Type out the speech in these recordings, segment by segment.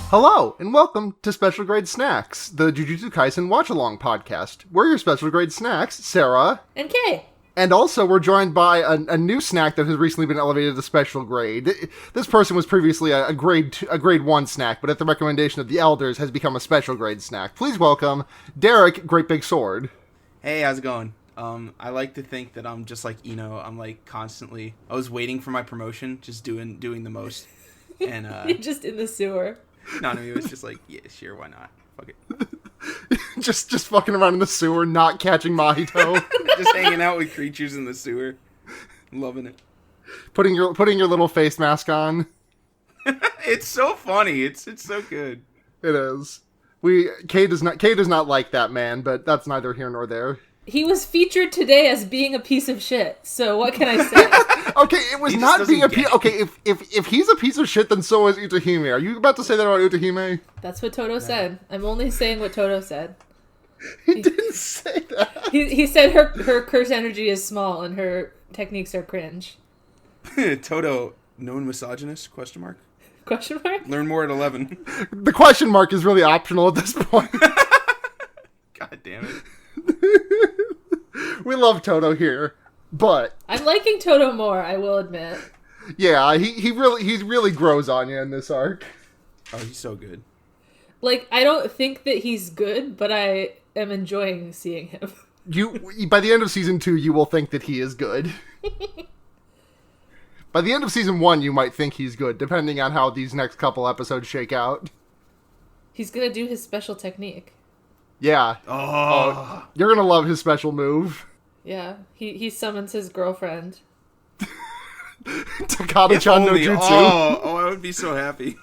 Hello, and welcome to Special Grade Snacks, the Jujutsu Kaisen Watch-Along podcast. We're your Special Grade Snacks, Sarah. And Kay. And also, we're joined by a new snack that has recently been elevated to special grade. This person was previously a grade 1 snack, but at the recommendation of the elders has become a special grade snack. Please welcome Derek, Great Big Sword. Hey, how's it going? I like to think that I'm just like Eno. I'm like constantly. I was waiting for my promotion, just doing the most. And You're just in the sewer. No, it was just like, yeah, sure, why not? Fuck it. just fucking around in the sewer, not catching Mahito. Just hanging out with creatures in the sewer, loving it. Putting your little face mask on. It's so funny. It's so good. It is. Kay does not like that man, but that's neither here nor there. He was featured today as being a piece of shit. So what can I say? Okay, it was not being a piece. Okay, if he's a piece of shit, then so is Utahime. Are you about to say that about Utahime? That's what Toto said. I'm only saying what Toto said. He didn't say that. He said her curse energy is small and her techniques are cringe. Toto, known misogynist? Question mark. Question mark. Learn more at 11. The question mark is really optional at this point. God damn it. We love Toto here, but I'm liking Toto more, I will admit. Yeah, he really grows on you in this arc. Oh, he's so good. Like, I don't think that he's good, but I am enjoying seeing him. By the end of season 2, you will think that he is good. By the end of season 1, you might think he's good, depending on how these next couple episodes shake out. He's gonna do his special technique. Yeah. Oh. You're gonna love his special move. Yeah, he summons his girlfriend. Takada-chan no jutsu. Oh, I would be so happy.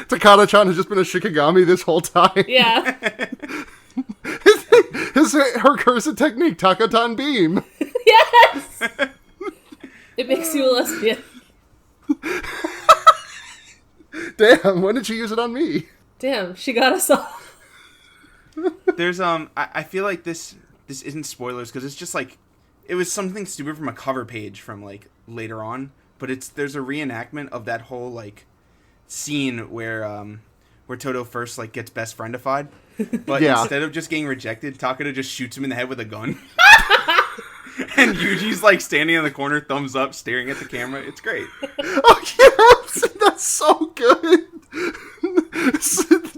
Takada-chan has just been a Shikigami this whole time. Yeah. Her cursed technique, Takatan Beam. Yes! It makes you a lesbian. Damn, when did she use it on me? Damn, she got us all. There's I feel like this isn't spoilers because it's just like it was something stupid from a cover page from like later on, but there's a reenactment of that whole like scene where Toto first like gets best friendified, but instead of just getting rejected, Takada just shoots him in the head with a gun. And Yuji's like standing in the corner, thumbs up, staring at the camera. It's great. Oh yes, that's so good.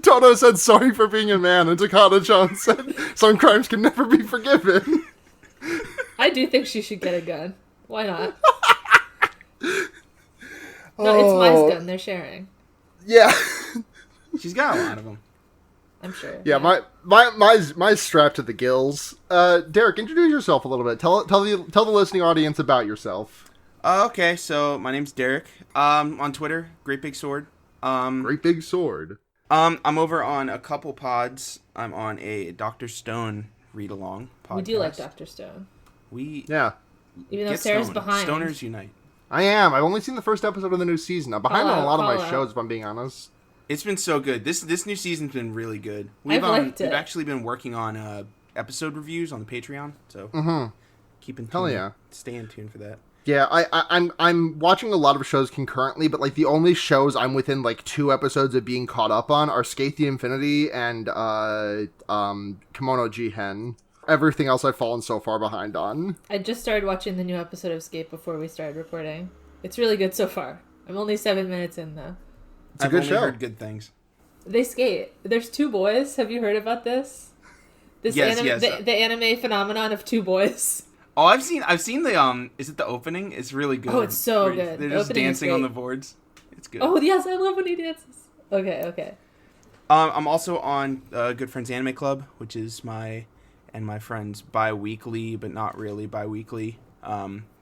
Toto said sorry for being a man, and Takada-chan said some crimes can never be forgiven. I do think she should get a gun. Why not? No, it's Mai's gun. They're sharing. Yeah. She's got a lot of them. I'm sure. Yeah, my strapped to the gills. Derek, introduce yourself a little bit. Tell the listening audience about yourself. Okay, so my name's Derek. On Twitter, Great Big Sword. Great Big Sword. I'm over on a couple pods. I'm on a Dr. Stone read-along podcast. We do like Dr. Stone. Yeah. Even though Sarah's behind. Stoners unite. I am. I've only seen the first episode of the new season. I'm behind on a lot of my shows, if I'm being honest. It's been so good. This new season's been really good. I've liked it. We've actually been working on episode reviews on the Patreon, so keep in tune. Hell yeah. Stay in tune for that. Yeah, I'm watching a lot of shows concurrently, but like the only shows I'm within like 2 episodes of being caught up on are Skate the Infinity and Kimono Jihen. Everything else I've fallen so far behind on. I just started watching the new episode of Skate before we started recording. It's really good so far. I'm only 7 minutes in though. It's a good show. I've heard good things. They skate. There's 2 boys. Have you heard about this? Yes. The anime phenomenon of 2 boys. Oh, I've seen the is it the opening? It's really good. Oh, it's so good. They're just dancing on the boards. It's good. Oh yes, I love when he dances. Okay. I'm also on Good Friends Anime Club, which is my and my friends bi-weekly, but not really bi-weekly.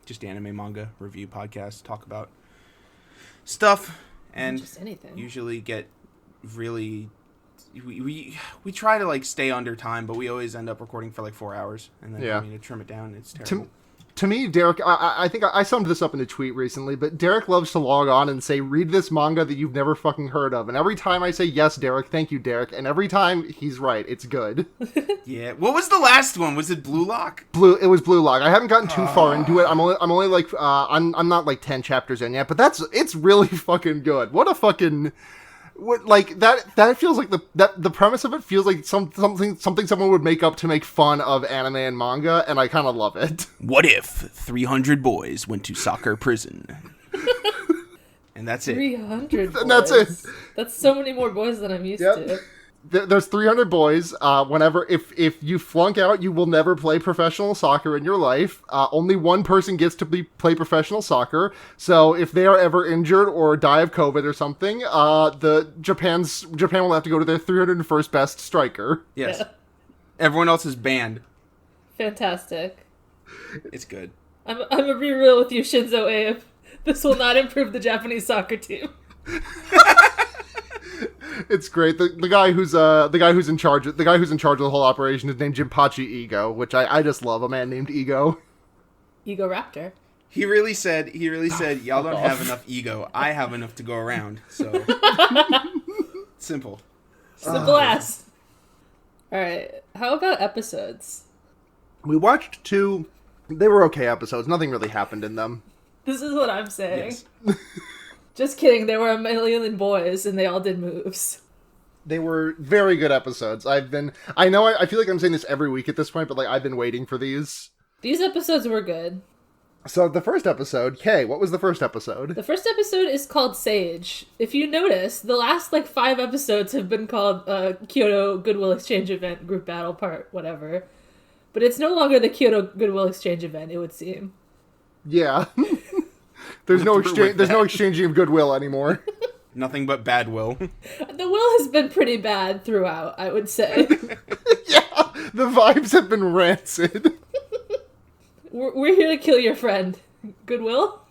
Just anime manga review podcast. Talk about stuff and just anything. Usually get really. We try to like stay under time, but we always end up recording for like 4 hours, and then having to trim it down. It's terrible. To me, Derek, I think I summed this up in a tweet recently, but Derek loves to log on and say, read this manga that you've never fucking heard of. And every time I say, yes, Derek, thank you, Derek. And every time he's right. It's good. Yeah. What was the last one? Was it Blue Lock? It was Blue Lock. I haven't gotten too far into it. I'm only like, I'm not like 10 chapters in yet, but it's really fucking good. What a fucking... What, like that feels like the premise of it feels like something someone would make up to make fun of anime and manga, and I kind of love it. What if 300 boys went to soccer prison? And that's it. 300 boys. And that's it. That's so many more boys than I'm used to. There's 300 boys. Whenever if you flunk out, you will never play professional soccer in your life. Only one person gets to play professional soccer. So if they are ever injured or die of COVID or something, Japan will have to go to their 301st best striker. Yes. Yeah. Everyone else is banned. Fantastic. It's good. I'm a be real with you, Shinzo Abe. This will not improve the Japanese soccer team. It's great. The guy who's in charge of the whole operation is named Jinpachi Ego, which I just love. A man named Ego. Ego Raptor. He really said, y'all don't have enough ego. I have enough to go around. So simple. Simple as. All right. How about episodes? We watched 2. They were okay episodes. Nothing really happened in them. This is what I'm saying. Yes. Just kidding. There were a million boys, and they all did moves. They were very good episodes. I feel like I'm saying this every week at this point, but like I've been waiting for these. These episodes were good. So the first episode, Kay, what was the first episode? The first episode is called Sage. If you notice, the last 5 episodes have been called Kyoto Goodwill Exchange Event Group Battle Part whatever. But it's no longer the Kyoto Goodwill Exchange Event, it would seem. Yeah. There's no exchanging of goodwill anymore. Nothing but bad will. The will has been pretty bad throughout, I would say. Yeah, the vibes have been rancid. We're here to kill your friend. Goodwill?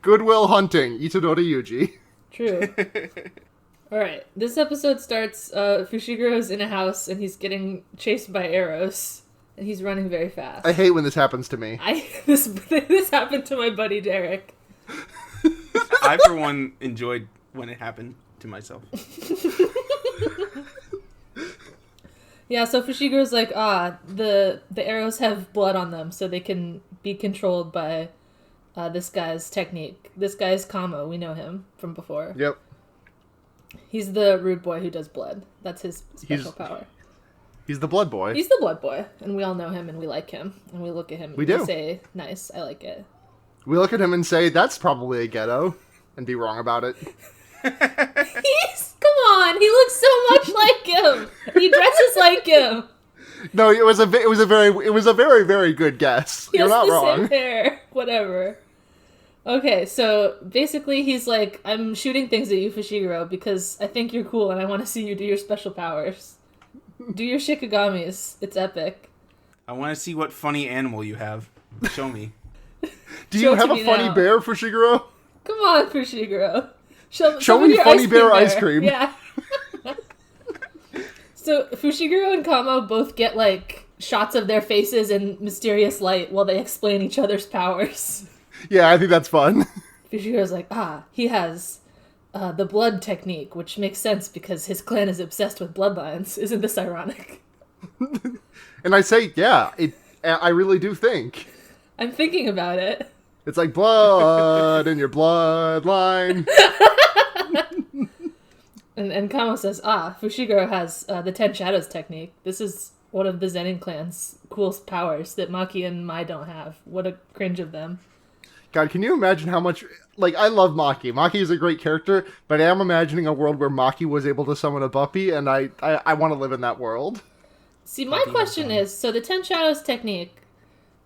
Goodwill hunting, Itadori Yuji. True. Alright, this episode starts, Fushiguro's in a house and he's getting chased by arrows. And he's running very fast. I hate when this happens to me. This happened to my buddy Derek. I, for one, enjoyed when it happened to myself. Yeah, so Fushiguro's like, the arrows have blood on them, so they can be controlled by this guy's technique. This guy's Kamo, we know him from before. Yep. He's the rude boy who does blood. That's his special power. He's the blood boy. He's the blood boy, and we all know him, and we like him, and we look at him, and we say, nice, I like it. We look at him and say, that's probably a ghetto, and be wrong about it. Come on, he looks so much like him. He dresses like him. No, it was a very, very good guess. You're not wrong. Same hair, whatever. Okay, so basically he's like, I'm shooting things at you, Fushiguro, because I think you're cool, and I want to see you do your special powers. Do your shikagamis. It's epic. I want to see what funny animal you have. Show me. Do you have a funny bear, Fushiguro? Come on, Fushiguro. Show me funny bear ice cream. Yeah. So Fushiguro and Kamo both get shots of their faces in mysterious light while they explain each other's powers. Yeah, I think that's fun. Fushiguro's like, he has the blood technique, which makes sense because his clan is obsessed with bloodlines. Isn't this ironic? And I say, yeah, I really do think. I'm thinking about it. It's like blood in your bloodline. And Kamo says, Fushiguro has the 10 Shadows technique. This is one of the Zenin clan's coolest powers that Maki and Mai don't have. What a cringe of them. God, can you imagine how much... I love Maki. Maki is a great character, but I am imagining a world where Maki was able to summon a puppy, and I want to live in that world. See, my question is, so the 10 Shadows technique,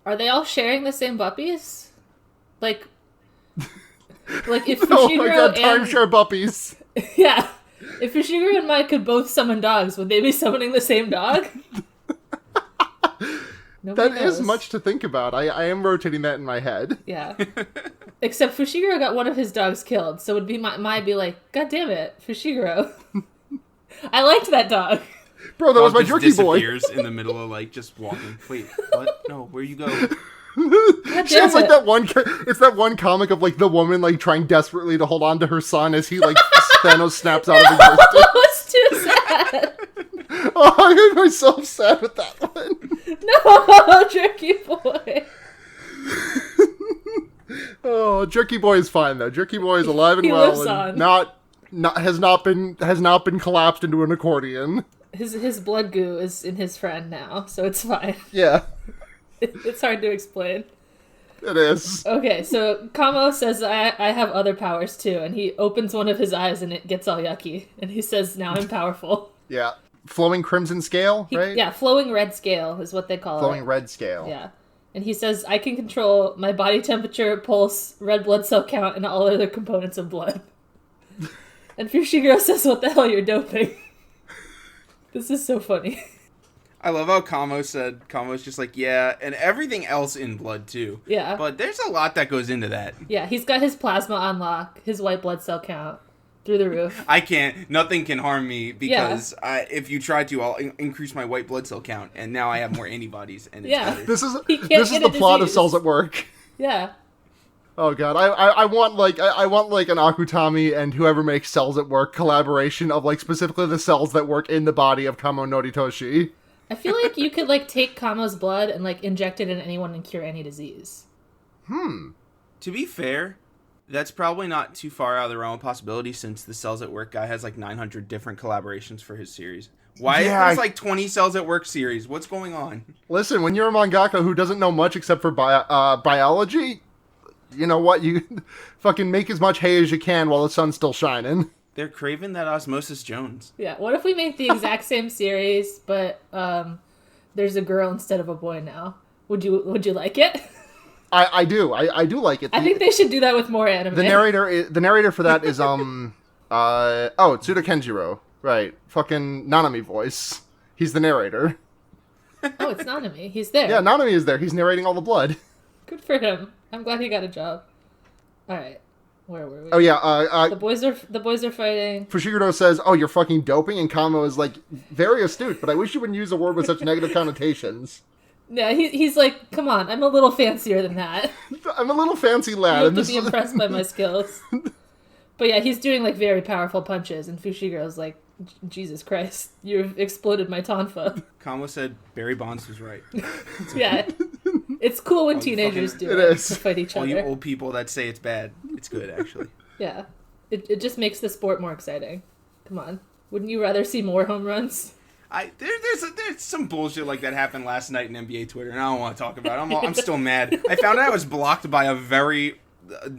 are they all sharing the same puppies? If Fushiguro oh my god, timeshare puppies. Yeah. If Fushiguro and Mai could both summon dogs, would they be summoning the same dog? That is much to think about. I am rotating that in my head. Yeah. Except Fushiguro got one of his dogs killed, so it would be Mai be like, God damn it, Fushiguro. I liked that dog. Bro, that was my jerky boy. Disappears in the middle of just walking. Wait, what? No, where you go? It's like that one. It's that one comic of the woman trying desperately to hold on to her son as he Thanos snaps out of existence. It's too sad. Oh, I made myself sad with that one. No, Jerky Boy. Oh, Jerky Boy is fine though. Jerky Boy is alive and He well, lives and on. not has not been collapsed into an accordion. His blood goo is in his friend now, so it's fine. Yeah, It's hard to explain. it is. Okay, so Kamo says, I have other powers too, and he opens one of his eyes and it gets all yucky, and he says, now I'm powerful. Yeah, flowing crimson scale, right? Yeah, flowing red scale is what they call it. Flowing red scale. Yeah. And he says, I can control my body temperature, pulse, red blood cell count, and all other components of blood. And Fushiguro says, what the hell, you're doping. This is so funny. I love how Kamo's just like, yeah, and everything else in blood too. Yeah. But there's a lot that goes into that. Yeah, he's got his plasma on lock, his white blood cell count through the roof. Nothing can harm me because if you try to, I'll increase my white blood cell count, and now I have more antibodies, and it's better. This is get the a plot of disease. Cells at Work. Yeah. Oh god, I want I want like an Akutami and whoever makes Cells at Work collaboration of like specifically the cells that work in the body of Kamo Noritoshi. I feel like you could like take Kamo's blood and like inject it in anyone and cure any disease. To be fair, that's probably not too far out of the realm of possibility since the Cells at Work guy has like 900 different collaborations for his series. Why is there like 20 Cells at Work series? What's going on? Listen, when you're a mangaka who doesn't know much except for biology, you know what? You fucking make as much hay as you can while the sun's still shining. They're craving that Osmosis Jones. Yeah, what if we make the exact same series, but there's a girl instead of a boy now? Would you like it? I do like it. I think they should do that with more anime. The narrator for that is Tsuda Kenjiro, right? Fucking Nanami voice. He's the narrator. Oh, it's Nanami. He's there. Yeah, Nanami is there. He's narrating all the blood. Good for him. I'm glad he got a job. All right, where were we? Oh yeah, the boys are fighting. Fushiguro says, "Oh, you're fucking doping," and Kamo is like, "Very astute, but I wish you wouldn't use a word with such negative connotations." Yeah, he's like, come on, I'm a little fancier than that. I'm a little fancy lad. You have to be impressed by my skills. But yeah, he's doing like very powerful punches, and Fushigiro's like, Jesus Christ, you've exploded my tonfa. Kamo said Barry Bonds was right. Yeah. It's cool when teenagers do it it is. to fight each All other. you old people that say it's bad, it's good actually. Yeah. It just makes the sport more exciting. Come on. Wouldn't you rather see more home runs? There's some bullshit like that happened last night in NBA Twitter, and I don't want to talk about it. I'm still mad. I found out I was blocked by a very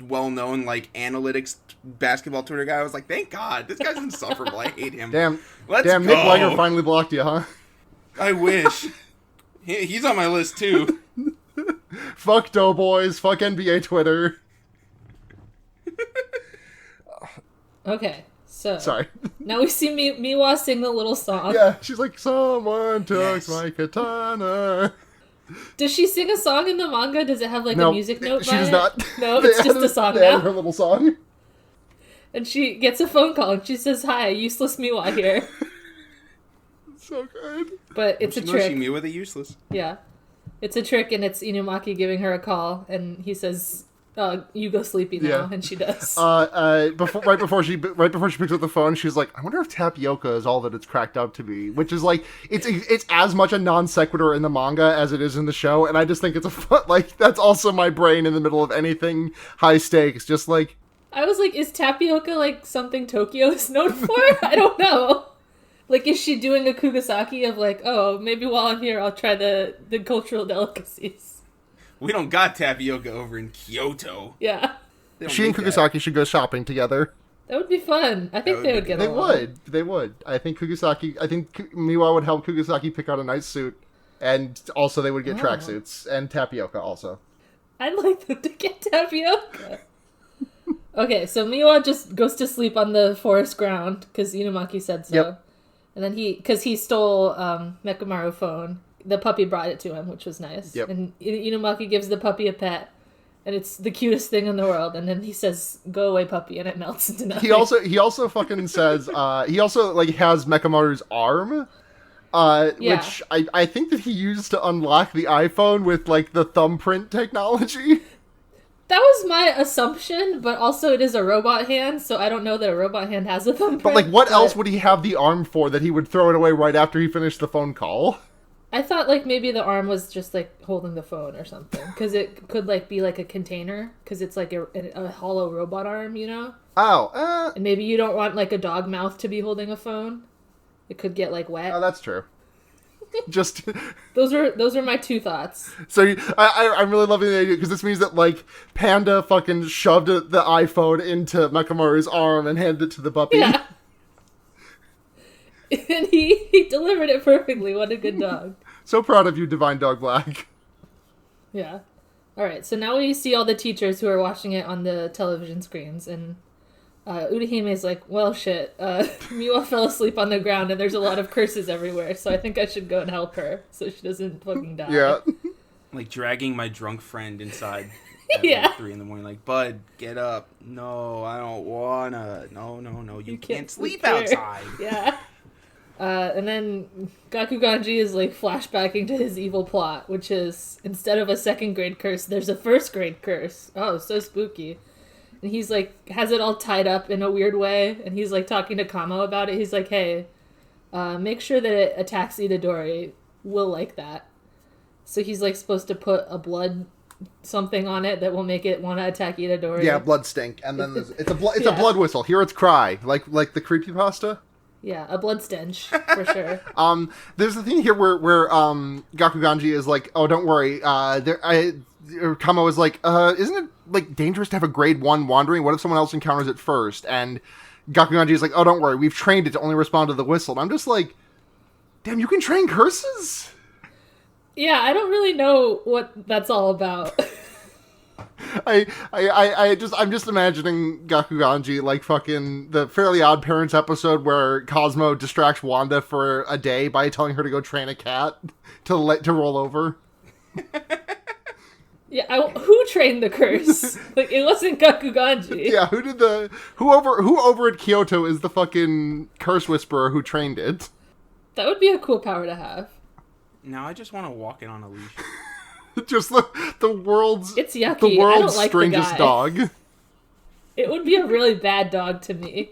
well-known like analytics basketball Twitter guy. I was like, thank God, this guy's insufferable. I hate him. Damn, Let's Nick go. Weiger finally blocked you, huh? I wish. He's on my list too. Fuck Doughboys. Fuck NBA Twitter. Okay, so Sorry. now we see Miwa sing the little song. Yeah, she's like, someone took Yes. my katana. Does she sing a song in the manga? Does it have like No, a music note she by does it? not. No, They it's just added- a song they added now. her little song. And she gets a phone call and she says, "Hi, useless Miwa here." So good. But it's a She knows trick. she me with a useless. Yeah. It's a trick, and it's Inumaki giving her a call, and he says, you go sleepy now, Yeah. and she does. Right before she picks up the phone, she's like, I wonder if tapioca is all that it's cracked up to be, which is like, it's as much a non sequitur in the manga as it is in the show, and I just think it's like, that's also my brain in the middle of anything high stakes, just like, I was like, is tapioca like something Tokyo is known for? I don't know. Like, is she doing a Kugasaki of like, oh, maybe while I'm here, I'll try the cultural delicacies? We don't got tapioca over in Kyoto. Yeah. They don't she and make that. Kugasaki should go shopping together. That would be fun. I think would they be would get They along. would. I think Miwa would help Kugasaki pick out a nice suit, and also they would get tracksuits, and tapioca also. I'd like them to get tapioca. Okay, so Miwa just goes to sleep on the forest ground, because Inumaki said so. Yep. And then because he stole Mekamaru's phone, the puppy brought it to him, which was nice. Yep. And Inumaki gives the puppy a pet, and it's the cutest thing in the world. And then he says, "Go away, puppy," and it melts into nothing. He also fucking says he also like has Mekamaru's arm, Yeah. which I think that he used to unlock the iPhone with like the thumbprint technology. That was my assumption, but also it is a robot hand, so I don't know that a robot hand has a thumbprint. But like, what else would he have the arm for that he would throw it away right after he finished the phone call? I thought like maybe the arm was just like holding the phone or something, because it could like be like a container, because it's like a hollow robot arm, you know. Oh, And maybe you don't want like a dog mouth to be holding a phone. It could get like wet. oh, that's true. Just those are my two thoughts. so I'm really loving the idea, because this means that like Panda fucking shoved the iPhone into Mekamaru's arm and handed it to the puppy. Yeah. And he delivered it perfectly. What a good dog. So proud of you, Divine Dog Black. Yeah. All right. So now we see all the teachers who are watching it on the television screens, and Urahime is like, well, shit. Miwa fell asleep on the ground, and there's a lot of curses everywhere, so I think I should go and help her so she doesn't fucking die. Yeah. Like dragging my drunk friend inside at Yeah. like 3 a.m, like, bud, get up. No, I don't wanna. No, you can't sleep outside. Yeah. And then Gakuganji is like flashbacking to his evil plot, which is instead of a second grade curse, there's a first grade curse. Oh, so spooky. And he's like, has it all tied up in a weird way, and he's like talking to Kamo about it. He's like, hey, make sure that it attacks Itadori. We'll like that. So he's like supposed to put a blood something on it that will make it want to attack Itadori. Yeah, blood stink, and then it's a blood whistle. Hear its cry, like the creepypasta. Yeah, a blood stench, for sure. There's the thing here where Gakuganji is like, oh, don't worry. Kamo is like, isn't it like dangerous to have a grade 1 wandering? What if someone else encounters it first? And Gakuganji is like, oh, don't worry. We've trained it to only respond to the whistle. And I'm just like, damn, you can train curses? Yeah, I don't really know what that's all about. I'm just imagining Gakuganji like fucking the Fairly Odd Parents episode where Cosmo distracts Wanda for a day by telling her to go train a cat to roll over. Yeah, who trained the curse? Like, it wasn't Gakuganji. Yeah, who over at Kyoto is the fucking curse whisperer who trained it? That would be a cool power to have. Now I just want to walk in on a leash. Just the world's It's yucky. the world's I don't like strangest the guy. dog. It would be a really bad dog to me.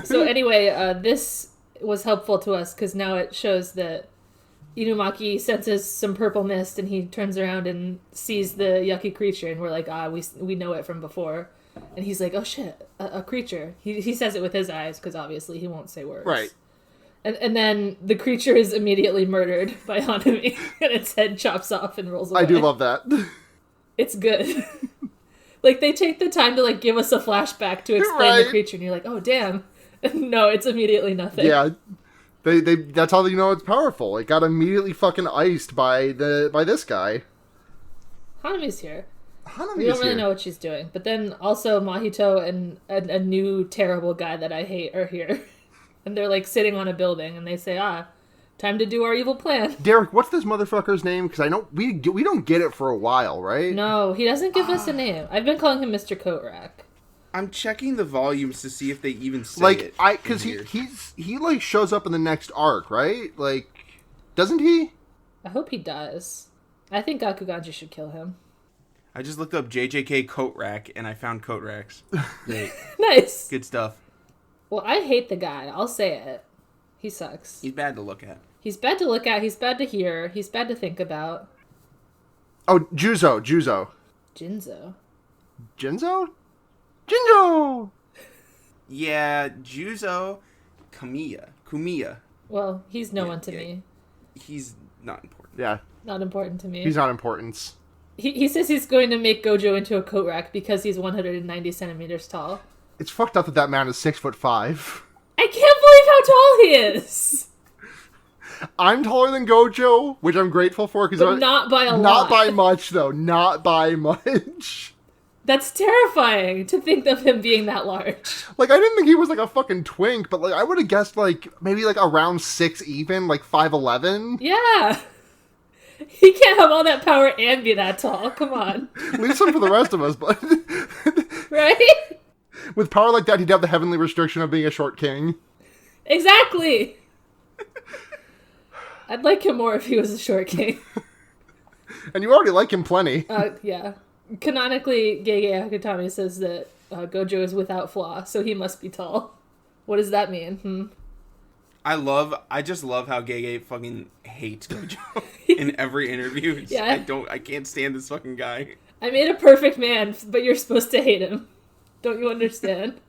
So anyway, this was helpful to us because now it shows that Inumaki senses some purple mist and he turns around and sees the yucky creature, and we're like, we know it from before. And he's like, oh shit, a creature. He says it with his eyes because obviously he won't say words. Right. And then the creature is immediately murdered by Hanami, and its head chops off and rolls away. I do love that. It's good. Like, they take the time to, like, give us a flashback to explain the creature, and you're like, oh, damn. No, it's immediately nothing. Yeah. They that's how you know it's powerful. It got immediately fucking iced by this guy. Hanami's here. Hanami We is don't really here. know what she's doing. But then also Mahito and a new terrible guy that I hate are here. And they're, like, sitting on a building, and they say, time to do our evil plan. Derek, what's this motherfucker's name? Because I know we don't get it for a while, right? No, he doesn't give us a name. I've been calling him Mr. Coatrack. I'm checking the volumes to see if they even say it. Because he like shows up in the next arc, right? Like, doesn't he? I hope he does. I think Gakuganji should kill him. I just looked up JJK coat rack and I found coat racks. Great. Nice. Good stuff. Well, I hate the guy. I'll say it. He sucks. He's bad to look at. He's bad to look at. He's bad to hear. He's bad to think about. Oh, Juzo. Jinzo. Jinjo! Yeah, Juzo, Kamiya. Well, he's no one to me. He's not important. Yeah, Not important to me. he's not important. He says he's going to make Gojo into a coat rack because he's 190 centimeters tall. It's fucked up that man is 6'5". I can't believe how tall he is! I'm taller than Gojo, which I'm grateful for. But not by a lot. Not by much, though. Not by much. That's terrifying to think of him being that large. Like, I didn't think he was, like, a fucking twink, but, like, I would have guessed, like, maybe, like, around 6 even, like, 5'11". Yeah. He can't have all that power and be that tall. Come on. Leave some for the rest of us, but... Right? With power like that, he'd have the heavenly restriction of being a short king. Exactly. I'd like him more if he was a short king. And you already like him plenty. Yeah. Canonically, Gege Akutami says that Gojo is without flaw, so he must be tall. What does that mean? I just love how Gege fucking hates Gojo in every interview. Yeah. I can't stand this fucking guy. I made a perfect man, but you're supposed to hate him. Don't you understand?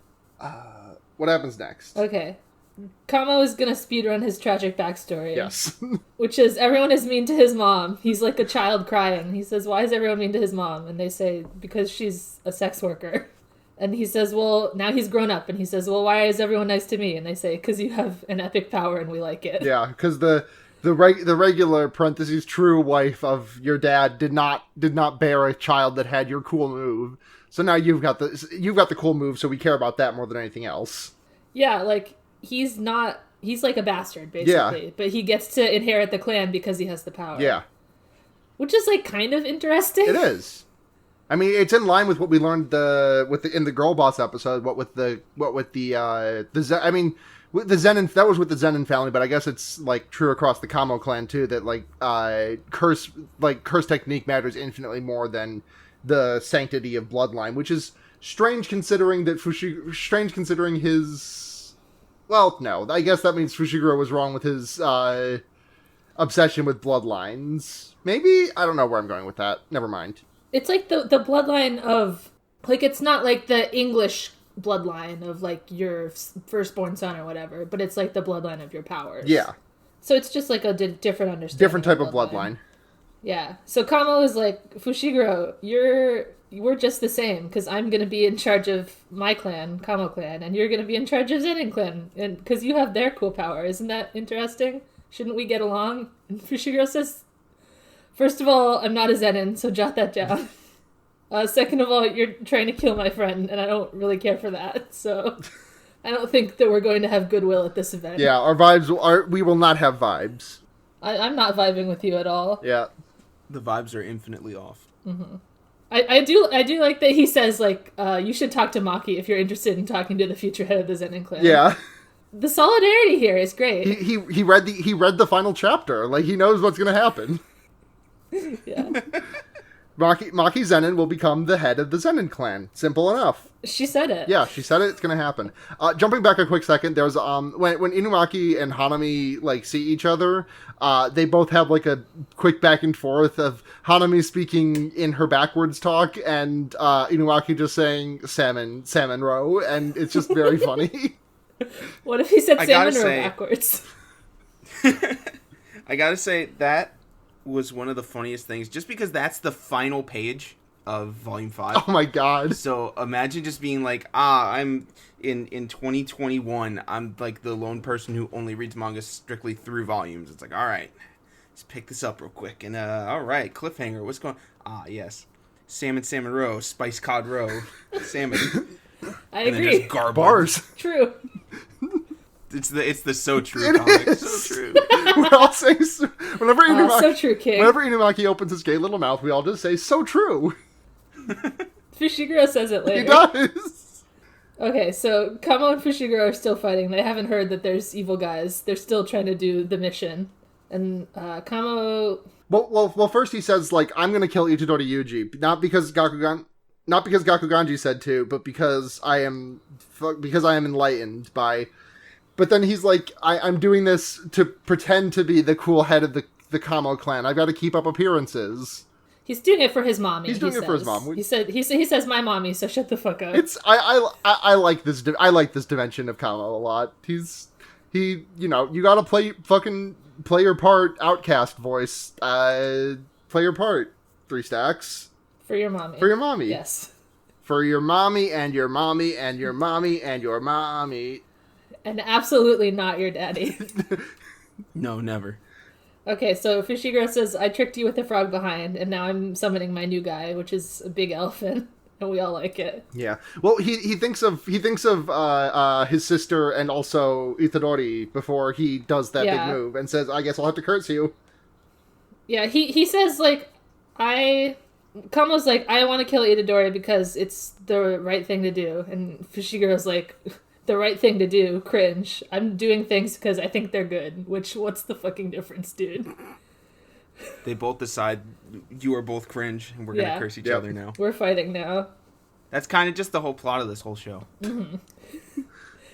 What happens next? Okay. Kamo is gonna speedrun his tragic backstory. Yes. Which is, everyone is mean to his mom. He's like a child crying. He says, why is everyone mean to his mom? And they say, because she's a sex worker. And he says, well, now he's grown up. And he says, well, why is everyone nice to me? And they say, because you have an epic power and we like it. Yeah, because the regular parentheses true wife of your dad did not bear a child that had your cool move. So now you've got the cool move, so we care about that more than anything else. Yeah, like, he's like a bastard, basically. Yeah. But he gets to inherit the clan because he has the power. Yeah. Which is, like, kind of interesting. It is. I mean, it's in line with what we learned in the Girl Boss episode. With the Zenin, that was with the Zenin family, but I guess it's like true across the Kamo clan too. That curse technique matters infinitely more than the sanctity of bloodline, which is strange considering his. Well, no, I guess that means Fushiguro was wrong with his obsession with bloodlines. Maybe? I don't know where I'm going with that. Never mind. It's like the bloodline of, like, it's not like the English bloodline of, like, your firstborn son or whatever, but it's like the bloodline of your powers. Yeah. So it's just like a different understanding. Different type of bloodline. Yeah. So Kamo is like, Fushiguro, we're just the same, because I'm going to be in charge of my clan, Kamo clan, and you're going to be in charge of Zenin clan, and because you have their cool power. Isn't that interesting? Shouldn't we get along? And Fushiguro says, first of all, I'm not a Zenin, so jot that down. Second of all, you're trying to kill my friend, and I don't really care for that, so I don't think that we're going to have goodwill at this event. Yeah, we will not have vibes. I'm not vibing with you at all. Yeah. The vibes are infinitely off. Mm-hmm. I do like that he says, like, you should talk to Maki if you're interested in talking to the future head of the Zenin clan. Yeah. The solidarity here is great. He read the final chapter. Like, he knows what's going to happen. Yeah. Maki Zenin will become the head of the Zenin clan. Simple enough. She said it. Yeah, she said it. It's going to happen. Jumping back a quick second, there's when Inumaki and Hanami like see each other, they both have like a quick back and forth of Hanami speaking in her backwards talk and Inumaki just saying salmon roe, and it's just very funny. What if he said salmon roe backwards? I gotta say that was one of the funniest things, just because that's the final page of Volume 5. Oh my god. So imagine just being like, I'm in 2021, I'm like the lone person who only reads manga strictly through volumes. It's like, alright, let's pick this up real quick. And alright, cliffhanger, what's going on? Yes. Salmon roe, spice cod roe, salmon. I and agree. Then just garbage. Bars. True. It's the so true comic. So true. We're all saying whenever Inumaki, so true, King. Whenever Inumaki opens his gay little mouth, we all just say so true. Fushiguro says it later. He does. Okay, so Kamo and Fushiguro are still fighting. They haven't heard that there's evil guys. They're still trying to do the mission. And Kamo... Well, first he says, like, I'm going to kill Itadori Yuji. Not because Gakuganji said to, but because I am enlightened by... But then he's like, I'm doing this to pretend to be the cool head of the Kamo clan. I've got to keep up appearances. He's doing it for his mommy. He's doing it for his mom. He says my mommy, so shut the fuck up. I like this dimension of Kamo a lot. You gotta play your part, outcast voice. Play your part. 3 stacks. For your mommy. For your mommy. Yes. For your mommy and your mommy and your mommy and your mommy. And absolutely not your daddy. No, never. Okay, so Fushiguro says, I tricked you with the frog behind, and now I'm summoning my new guy, which is a big elephant, and we all like it. Yeah. Well, he thinks of his sister and also Itadori before he does that big move, and says, I guess I'll have to curse you. Yeah, he says, like, Kamo's like, I want to kill Itadori because it's the right thing to do, and Fushiguro's like... The right thing to do, cringe. I'm doing things because I think they're good. What's the fucking difference, dude? They both decide you are both cringe, and we're gonna curse each other now. We're fighting now. That's kind of just the whole plot of this whole show. Mm-hmm.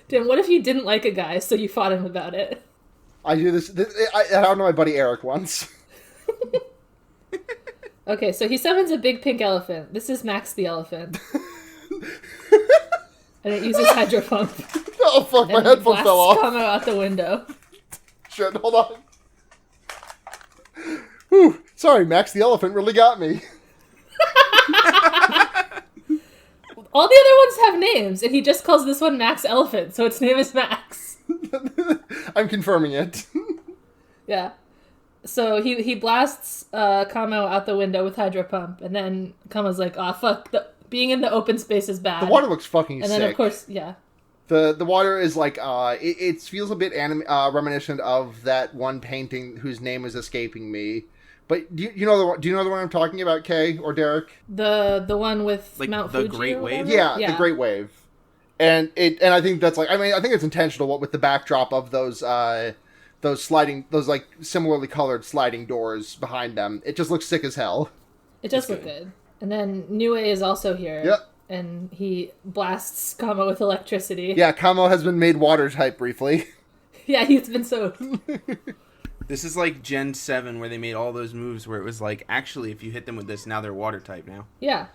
Damn, what if you didn't like a guy, so you fought him about it? I do this. I don't know my buddy Eric once. Okay, so he summons a big pink elephant. This is Max the elephant. And it uses hydro pump. Oh fuck! My And headphone fell off. Kamo out the window. Shit! Hold on. Whew, sorry, Max the elephant really got me. All the other ones have names, and he just calls this one Max Elephant, so its name is Max. I'm confirming it. Yeah. So he blasts Kamo out the window with hydro pump, and then Kamo's like, "Aw, fuck, being in the open space is bad." The water looks fucking and sick. then, of course, yeah. The water is like, it feels a bit reminiscent of that one painting whose name is escaping me. But do you know the one I'm talking about, Kay or Derek? The one with Like Mount the Fuji Great or Wave? whatever? Yeah, the Great Wave. And I think that's like, I mean, I think it's intentional, what with the backdrop of those like similarly colored sliding doors behind them. It just looks sick as hell. It does look good. And then Nue is also here. Yep. And he blasts Kamo with electricity. Yeah, Kamo has been made watertight briefly. Yeah, he's been soaked. This is like Gen 7 where they made all those moves where it was like, actually, if you hit them with this, now they're water type now. Yeah.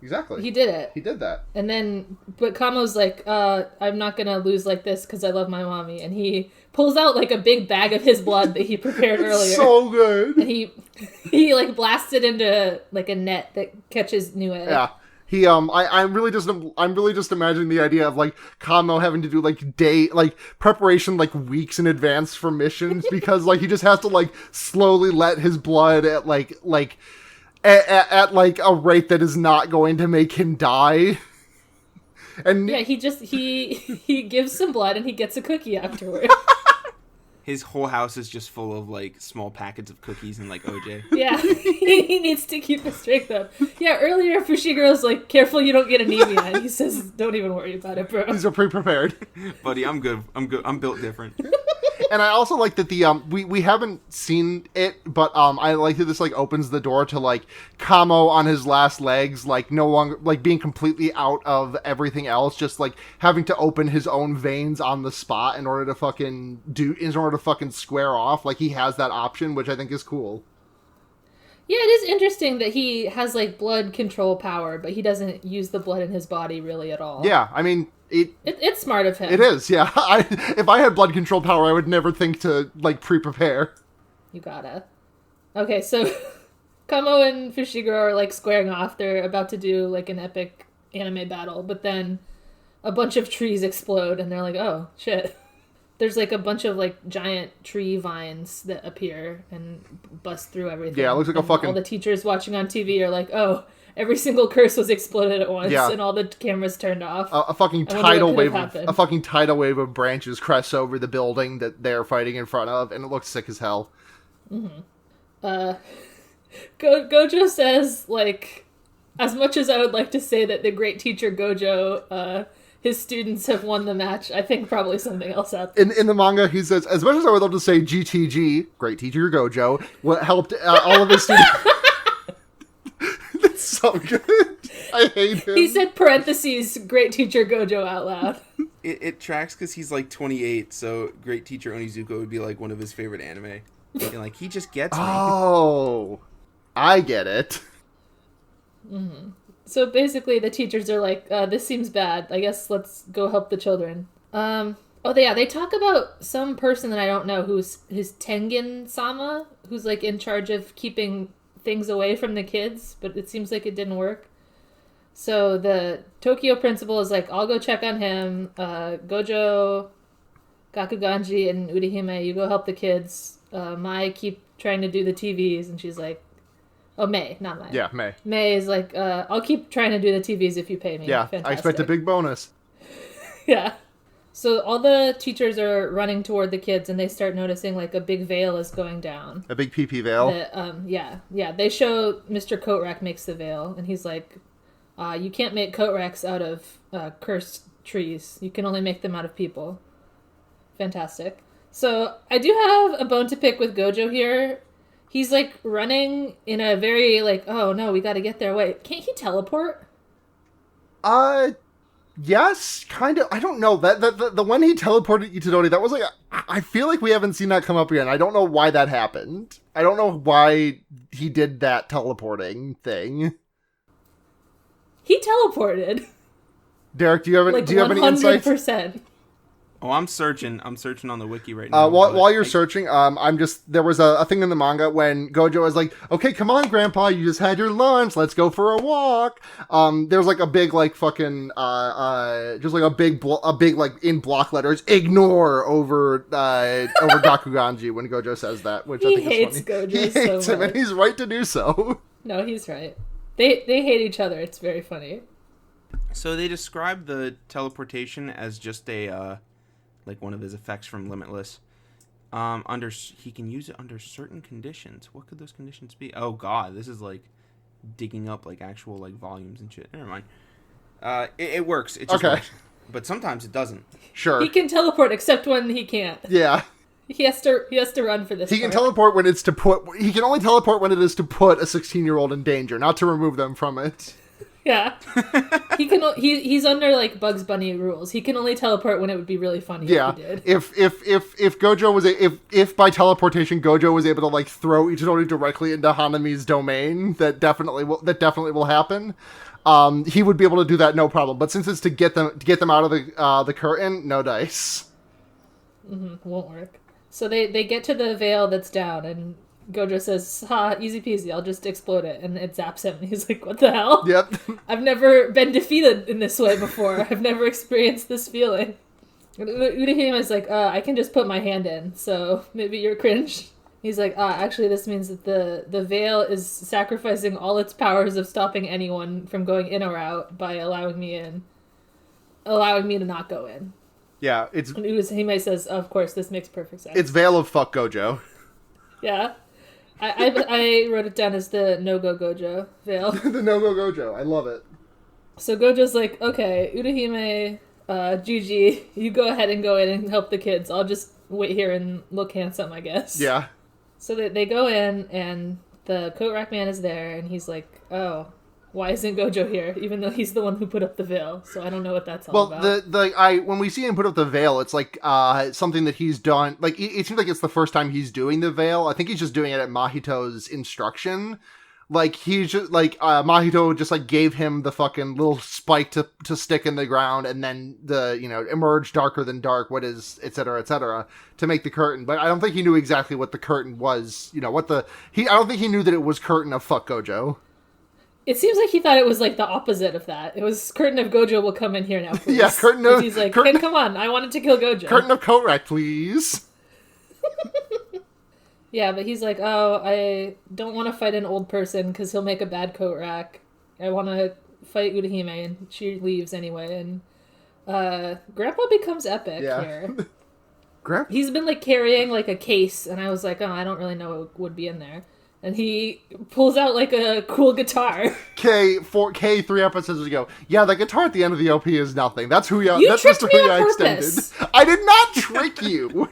Exactly. He did it. He did that. And then, but Kamo's like, I'm not gonna lose like this because I love my mommy. And he pulls out like a big bag of his blood that he prepared earlier. So good. And he like blasts it into like a net that catches Nue. Yeah. I'm really just imagining the idea of like Kamo having to do like preparation like weeks in advance for missions because like he just has to like slowly let his blood at at like a rate that is not going to make him die. And yeah, he gives some blood and he gets a cookie afterward. His whole house is just full of like small packets of cookies and like OJ. Yeah, he needs to keep his strength up. Yeah, earlier Fushiguro's like, careful you don't get anemia. And he says, don't even worry about it, bro. these are pre-prepared. Buddy, I'm good. I'm built different. And I also like that the we haven't seen it, but I like that this like opens the door to like Kamo on his last legs, like no longer like being completely out of everything else, just like having to open his own veins on the spot in order to fucking square off. Like he has that option, which I think is cool. Yeah, it is interesting that he has like blood control power, but he doesn't use the blood in his body really at all. Yeah, I mean it's smart of him. it is. Yeah, if I had blood control power, I would never think to like pre-prepare. You gotta. Okay, so Kamo and Fushiguro are like squaring off. They're about to do like an epic anime battle, but then a bunch of trees explode and they're like, oh shit. There's like a bunch of like giant tree vines that appear and bust through everything. Yeah, it looks like and all the teachers watching on TV are like, oh, every single curse was exploded at once and all the cameras turned off. A fucking tidal wave of branches crests over the building that they're fighting in front of, and it looks sick as hell. Mm-hmm. Gojo says, like, as much as I would like to say that the great teacher Gojo, his students have won the match, I think probably something else happened. In the manga, he says, as much as I would love to say GTG, great teacher Gojo, what helped all of his students. That's so good. I hate him. He said parentheses, great teacher Gojo out loud. It tracks because he's like 28, so great teacher Onizuka would be like one of his favorite anime. And like, he just gets me. Oh, I get it. Mm-hmm. So basically the teachers are like, this seems bad. I guess let's go help the children. They talk about some person that I don't know who's his Tengen-sama, who's like in charge of keeping things away from the kids, but it seems like it didn't work. So the Tokyo principal is like, I'll go check on him. Gojo, Gakuganji, and Urihime, you go help the kids. Mai keep trying to do the TVs, and she's like, oh, May, not Mai. Yeah, May. May is like, I'll keep trying to do the TVs if you pay me. Yeah, Fantastic. I expect a big bonus. Yeah. So all the teachers are running toward the kids, and they start noticing like a big veil is going down. A big PP veil? Yeah. They show Mr. Coatrack makes the veil, and he's like, you can't make Coatracks out of cursed trees. You can only make them out of people. Fantastic. So I do have a bone to pick with Gojo here. He's like running in a very like, oh no, we gotta get there. Wait, can't he teleport? Yes, kind of. I don't know. The when he teleported Itadori, that was like, I feel like we haven't seen that come up again. I don't know why that happened. I don't know why he did that teleporting thing. He teleported. Derek, do you have any, Like do you have any insights? 100%. Oh, I'm searching on the wiki right now. While you're searching, there was a thing in the manga when Gojo was like, okay, come on, Grandpa, you just had your lunch, let's go for a walk. There's like a big, like, fucking, just like a big, like, in block letters, ignore over Gakuganji when Gojo says that, which I think is funny. He hates him, and he's right to do so. No, he's right. They hate each other. It's very funny. So they describe the teleportation as just a, like one of his effects from Limitless. He can use it under certain conditions. What could those conditions be? Oh god, this is like digging up like actual like volumes and shit. Never mind. It works. It just works. But sometimes it doesn't. Sure. He can teleport except when he can't. Yeah. He has to run for this. He can teleport when it's he can only teleport when it is to put a 16-year-old in danger, not to remove them from it. Yeah. He's under like Bugs Bunny rules. He can only teleport when it would be really funny if he did. If Gojo was if by teleportation Gojo was able to like throw Itadori directly into Hanami's domain, that definitely will happen. He would be able to do that no problem. But since it's to get them out of the curtain, no dice. Won't work. So they get to the veil that's down, and Gojo says, "Ha, easy peasy, I'll just explode it," and it zaps him. And he's like, "What the hell? Yep. I've never been defeated in this way before. I've never experienced this feeling." And Urahima's like, "I can just put my hand in, so maybe you're cringe." He's like, actually, this means that the veil is sacrificing all its powers of stopping anyone from going in or out by allowing me to not go in." Yeah, And Urahime says, "Of course, this makes perfect sense." it's veil of fuck Gojo. Yeah. I wrote it down as the no-go Gojo veil. The no-go Gojo. I love it. So Gojo's like, okay, Urahime, Gigi, you go ahead and go in and help the kids. I'll just wait here and look handsome, I guess. Yeah. So they go in, and the coat rack man is there, and he's like, oh, why isn't Gojo here? Even though he's the one who put up the veil. So I don't know what that's all about. Well, when we see him put up the veil, it's like something that he's done. Like it seems like it's the first time he's doing the veil. I think he's just doing it at Mahito's instruction. Like he's just like Mahito just like gave him the fucking little spike to stick in the ground, and then emerge darker than dark. What is etc. To make the curtain. But I don't think he knew exactly what the curtain was. I don't think he knew that it was curtain of fuck Gojo. It seems like he thought it was like the opposite of that. It was curtain of Gojo will come in here now, please. Yeah, curtain of... He's like, hey, come on, I wanted to kill Gojo. Curtain of coat rack, please. Yeah, but he's like, oh, I don't want to fight an old person because he'll make a bad coat rack. I want to fight Urahime, and she leaves anyway. And Grandpa becomes epic here. He's been like carrying like a case, and I was like, oh, I don't really know what would be in there. And he pulls out like a cool guitar. K 3 episodes ago. Yeah, the guitar at the end of the OP is nothing. That's who that's Mr. tricked me on Huya purpose. extended. I did not trick you.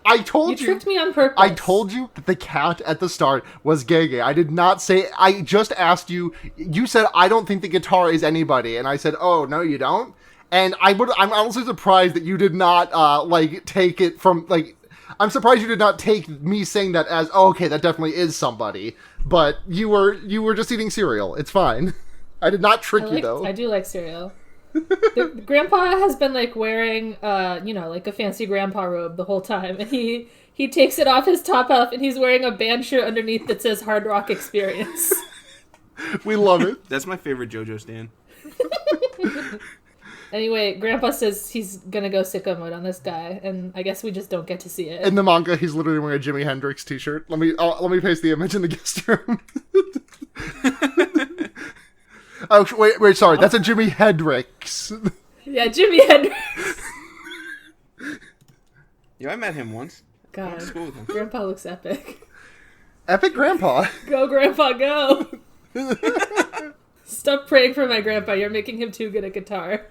I told you. You tricked me on purpose. I told you that the cat at the start was Gege. I did not say. I just asked you. You said I don't think the guitar is anybody, and I said, oh no, you don't. And I'm honestly surprised that you did not take it from like. I'm surprised you did not take me saying that as, oh, okay, that definitely is somebody. But you were just eating cereal. It's fine. I did not trick you, though. I do like cereal. The grandpa has been, like, wearing, like a fancy grandpa robe the whole time. And he takes it off his top off, and he's wearing a band shirt underneath that says Hard Rock Experience. We love it. That's my favorite JoJo stan. Anyway, Grandpa says he's gonna go sicko mode on this guy, and I guess we just don't get to see it. In the manga, he's literally wearing a Jimi Hendrix t-shirt. Let me paste the image in the guest room. Oh, wait, sorry. That's a Jimi Hendrix. Yeah, Jimi Hendrix. Yeah, I met him once. God, I went to school with him. Grandpa looks epic. Epic Grandpa. Go, Grandpa, go. Stop praying for my grandpa. You're making him too good at guitar.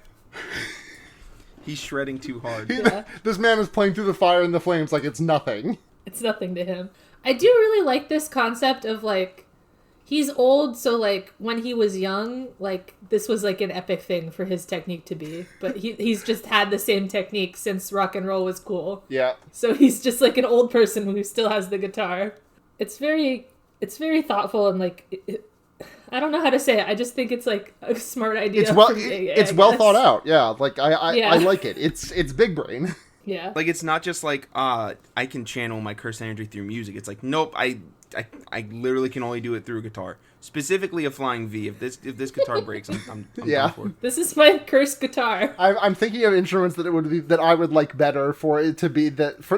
He's shredding too hard. Yeah. This man is playing through the fire and the flames like it's nothing. It's nothing to him. I do really like this concept of, like, He's old, so, like, when he was young, like, this was, like, an epic thing for his technique to be. But he's just had the same technique since rock and roll was cool. Yeah. So he's just, like, an old person who still has the guitar. It's very thoughtful and, like, I don't know how to say it. I just think it's, like, a smart idea. It's well thought out. Yeah, like, I like it. It's big brain. Yeah. Like, it's not just like, I can channel my cursed energy through music. It's like, nope, I literally can only do it through a guitar. Specifically a flying V. If this guitar breaks, I'm done for it. This is my cursed guitar. I'm thinking of instruments that I would like better for it to be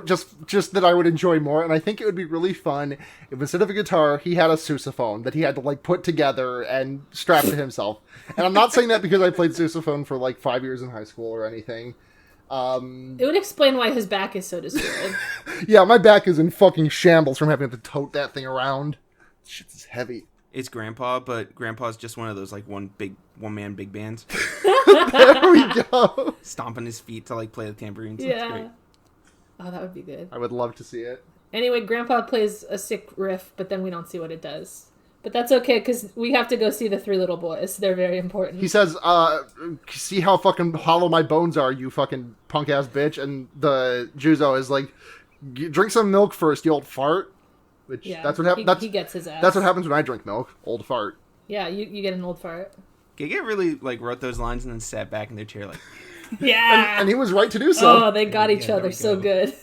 just that I would enjoy more, and I think it would be really fun if instead of a guitar he had a sousaphone that he had to like put together and strap to himself. And I'm not saying that because I played sousaphone for like 5 years in high school or anything. It would explain why his back is so destroyed. Yeah, my back is in fucking shambles from having to tote that thing around. Shit's heavy. It's Grandpa, but Grandpa's just one of those like one man big bands. There we go. Stomping his feet to like play the tambourines. Yeah. That's great. Oh, that would be good. I would love to see it. Anyway, Grandpa plays a sick riff, but then we don't see what it does. But that's okay, because we have to go see the three little boys. They're very important. He says, see how fucking hollow my bones are, you fucking punk-ass bitch. And the Juzo is like, drink some milk first, you old fart. Which, yeah, that's what happens. He gets his ass. That's what happens when I drink milk. Old fart. Yeah, you get an old fart. Gege really like wrote those lines and then sat back in their chair like, Yeah! And he was right to do so. Oh, they got each other so good.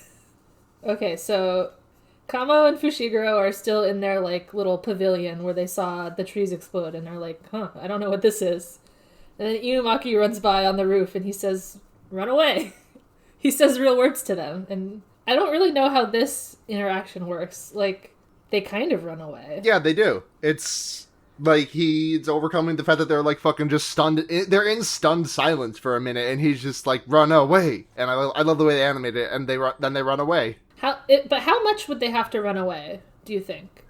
Okay, so Kamo and Fushiguro are still in their, like, little pavilion where they saw the trees explode, and they're like, I don't know what this is. And then Inumaki runs by on the roof, and he says, run away. He says real words to them, and I don't really know how this interaction works. Like, they kind of run away. Yeah, they do. It's like he's overcoming the fact that they're, like, fucking just stunned. They're in stunned silence for a minute, and he's just like, run away. And I love the way they animate it, and then they run away. But how much would they have to run away, do you think?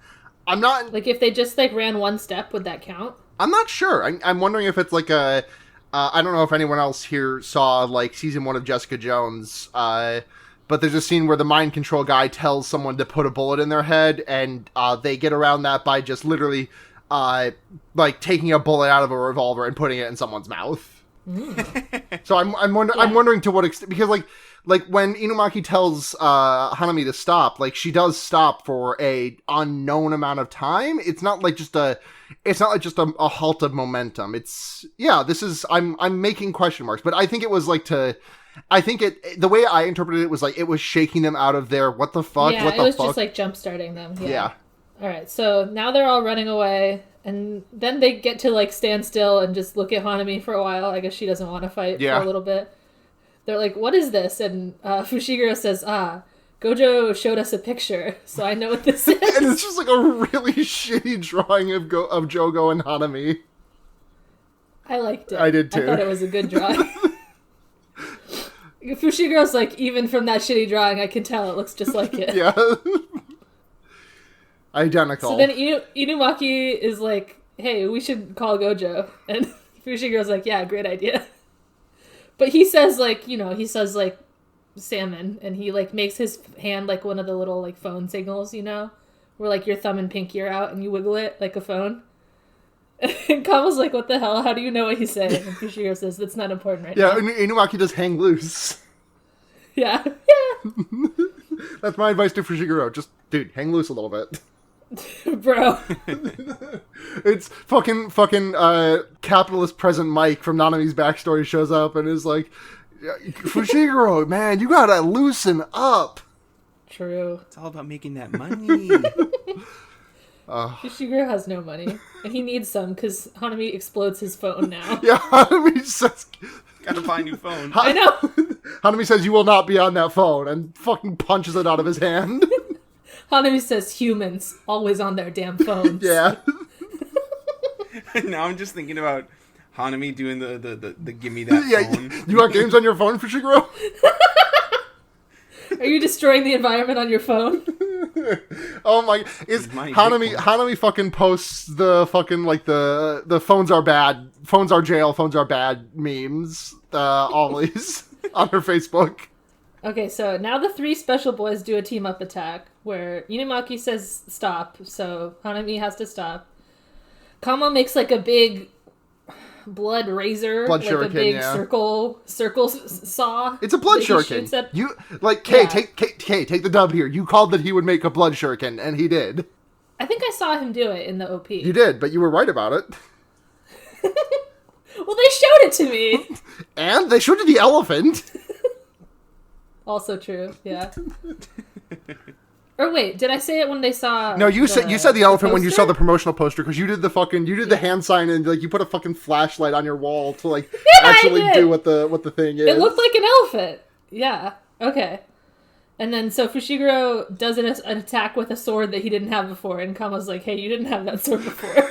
I'm not... Like, if they just, like, ran one step, would that count? I'm not sure. I'm wondering if it's like a... I don't know if anyone else here saw, like, season 1 of Jessica Jones, but there's a scene where the mind control guy tells someone to put a bullet in their head, and they get around that by just literally, like, taking a bullet out of a revolver and putting it in someone's mouth. So I'm wondering to what extent... Because, like when Inumaki tells Hanami to stop, like, she does stop for a unknown amount of time. It's not like just a halt of momentum. It's I'm making question marks, but I think it was like the way I interpreted it was like it was shaking them out of their what the fuck. Yeah, what the it was fuck? just like jump starting them. Yeah. All right, so now they're all running away, and then they get to like stand still and just look at Hanami for a while. I guess she doesn't want to fight for a little bit. They're like, what is this? And Fushiguro says, Gojo showed us a picture, so I know what this is. And it's just like a really shitty drawing of Jogo and Hanami. I liked it. I did too. I thought it was a good drawing. Fushiguro's like, even from that shitty drawing, I can tell it looks just like it. Yeah. Identical. So then Inumaki is like, hey, we should call Gojo. And Fushiguro's like, yeah, great idea. But he says, like, salmon, and he, like, makes his hand like one of the little, like, phone signals, where, like, your thumb and pinky are out and you wiggle it like a phone. And Kamo's like, what the hell? How do you know what he's saying? And Fushiguro says, that's not important right now. Yeah, Inumaki does hang loose. Yeah. Yeah. That's my advice to Fushiguro. Just, dude, hang loose a little bit. Bro. It's fucking capitalist present Mike from Nanami's backstory shows up and is like, Fushiguro, man, you gotta loosen up. True. It's all about making that money. Fushiguro has no money, and he needs some because Hanami explodes his phone now. Yeah, Hanami says, Gotta buy a new phone. I know. Hanami says, you will not be on that phone, and fucking punches it out of his hand. Hanami says humans, always on their damn phones. Yeah. Now I'm just thinking about Hanami doing the give me that phone. You got games on your phone, Fushiguro? Are you destroying the environment on your phone? Oh my! Hanami fucking posts the fucking like the phones are bad, phones are jail, phones are bad memes always on her Facebook. Okay, so now the three special boys do a team-up attack, where Inumaki says stop, so Hanami has to stop. Kama makes like a big blood razor, Blood like shuriken, a big yeah. circle saw. It's a blood that he shuriken. shoots at- You like Kay, Yeah. take the dub here. You called that he would make a blood shuriken, and he did. I think I saw him do it in the OP. You did, but you were right about it. Well, they showed it to me. And they showed you the elephant. Also true, yeah. Or wait, did I say it when they saw? No, you said the elephant when you saw poster? the promotional poster because you did the hand sign and like you put a fucking flashlight on your wall to like I actually did. do what the thing is. It looked like an elephant. Yeah. Okay. And then so Fushiguro does an attack with a sword that he didn't have before, and Kama's like, "Hey, you didn't have that sword before."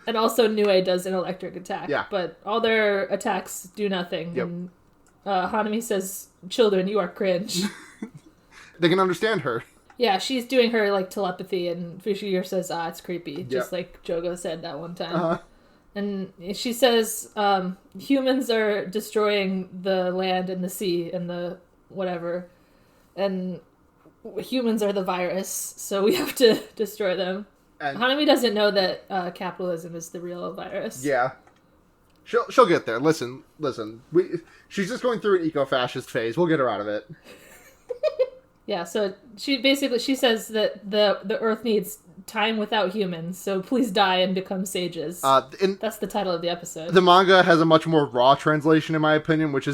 And also Nue does an electric attack. Yeah. But all their attacks do nothing. Yep. And Hanami says, "Children, you are cringe." They can understand her. Yeah, she's doing her like telepathy, and Fushiguro says, it's creepy, just Yeah. like Jogo said that one time. Uh-huh. And she says, humans are destroying the land and the sea and the whatever, and humans are the virus, so we have to destroy them. And Hanami doesn't know that capitalism is the real virus. yeah. She'll get there. Listen. She's just going through an eco-fascist phase. We'll get her out of it. Yeah, so she says that the Earth needs time without humans, so please die and become sages. That's the title of the episode. The manga has a much more raw translation, in my opinion, which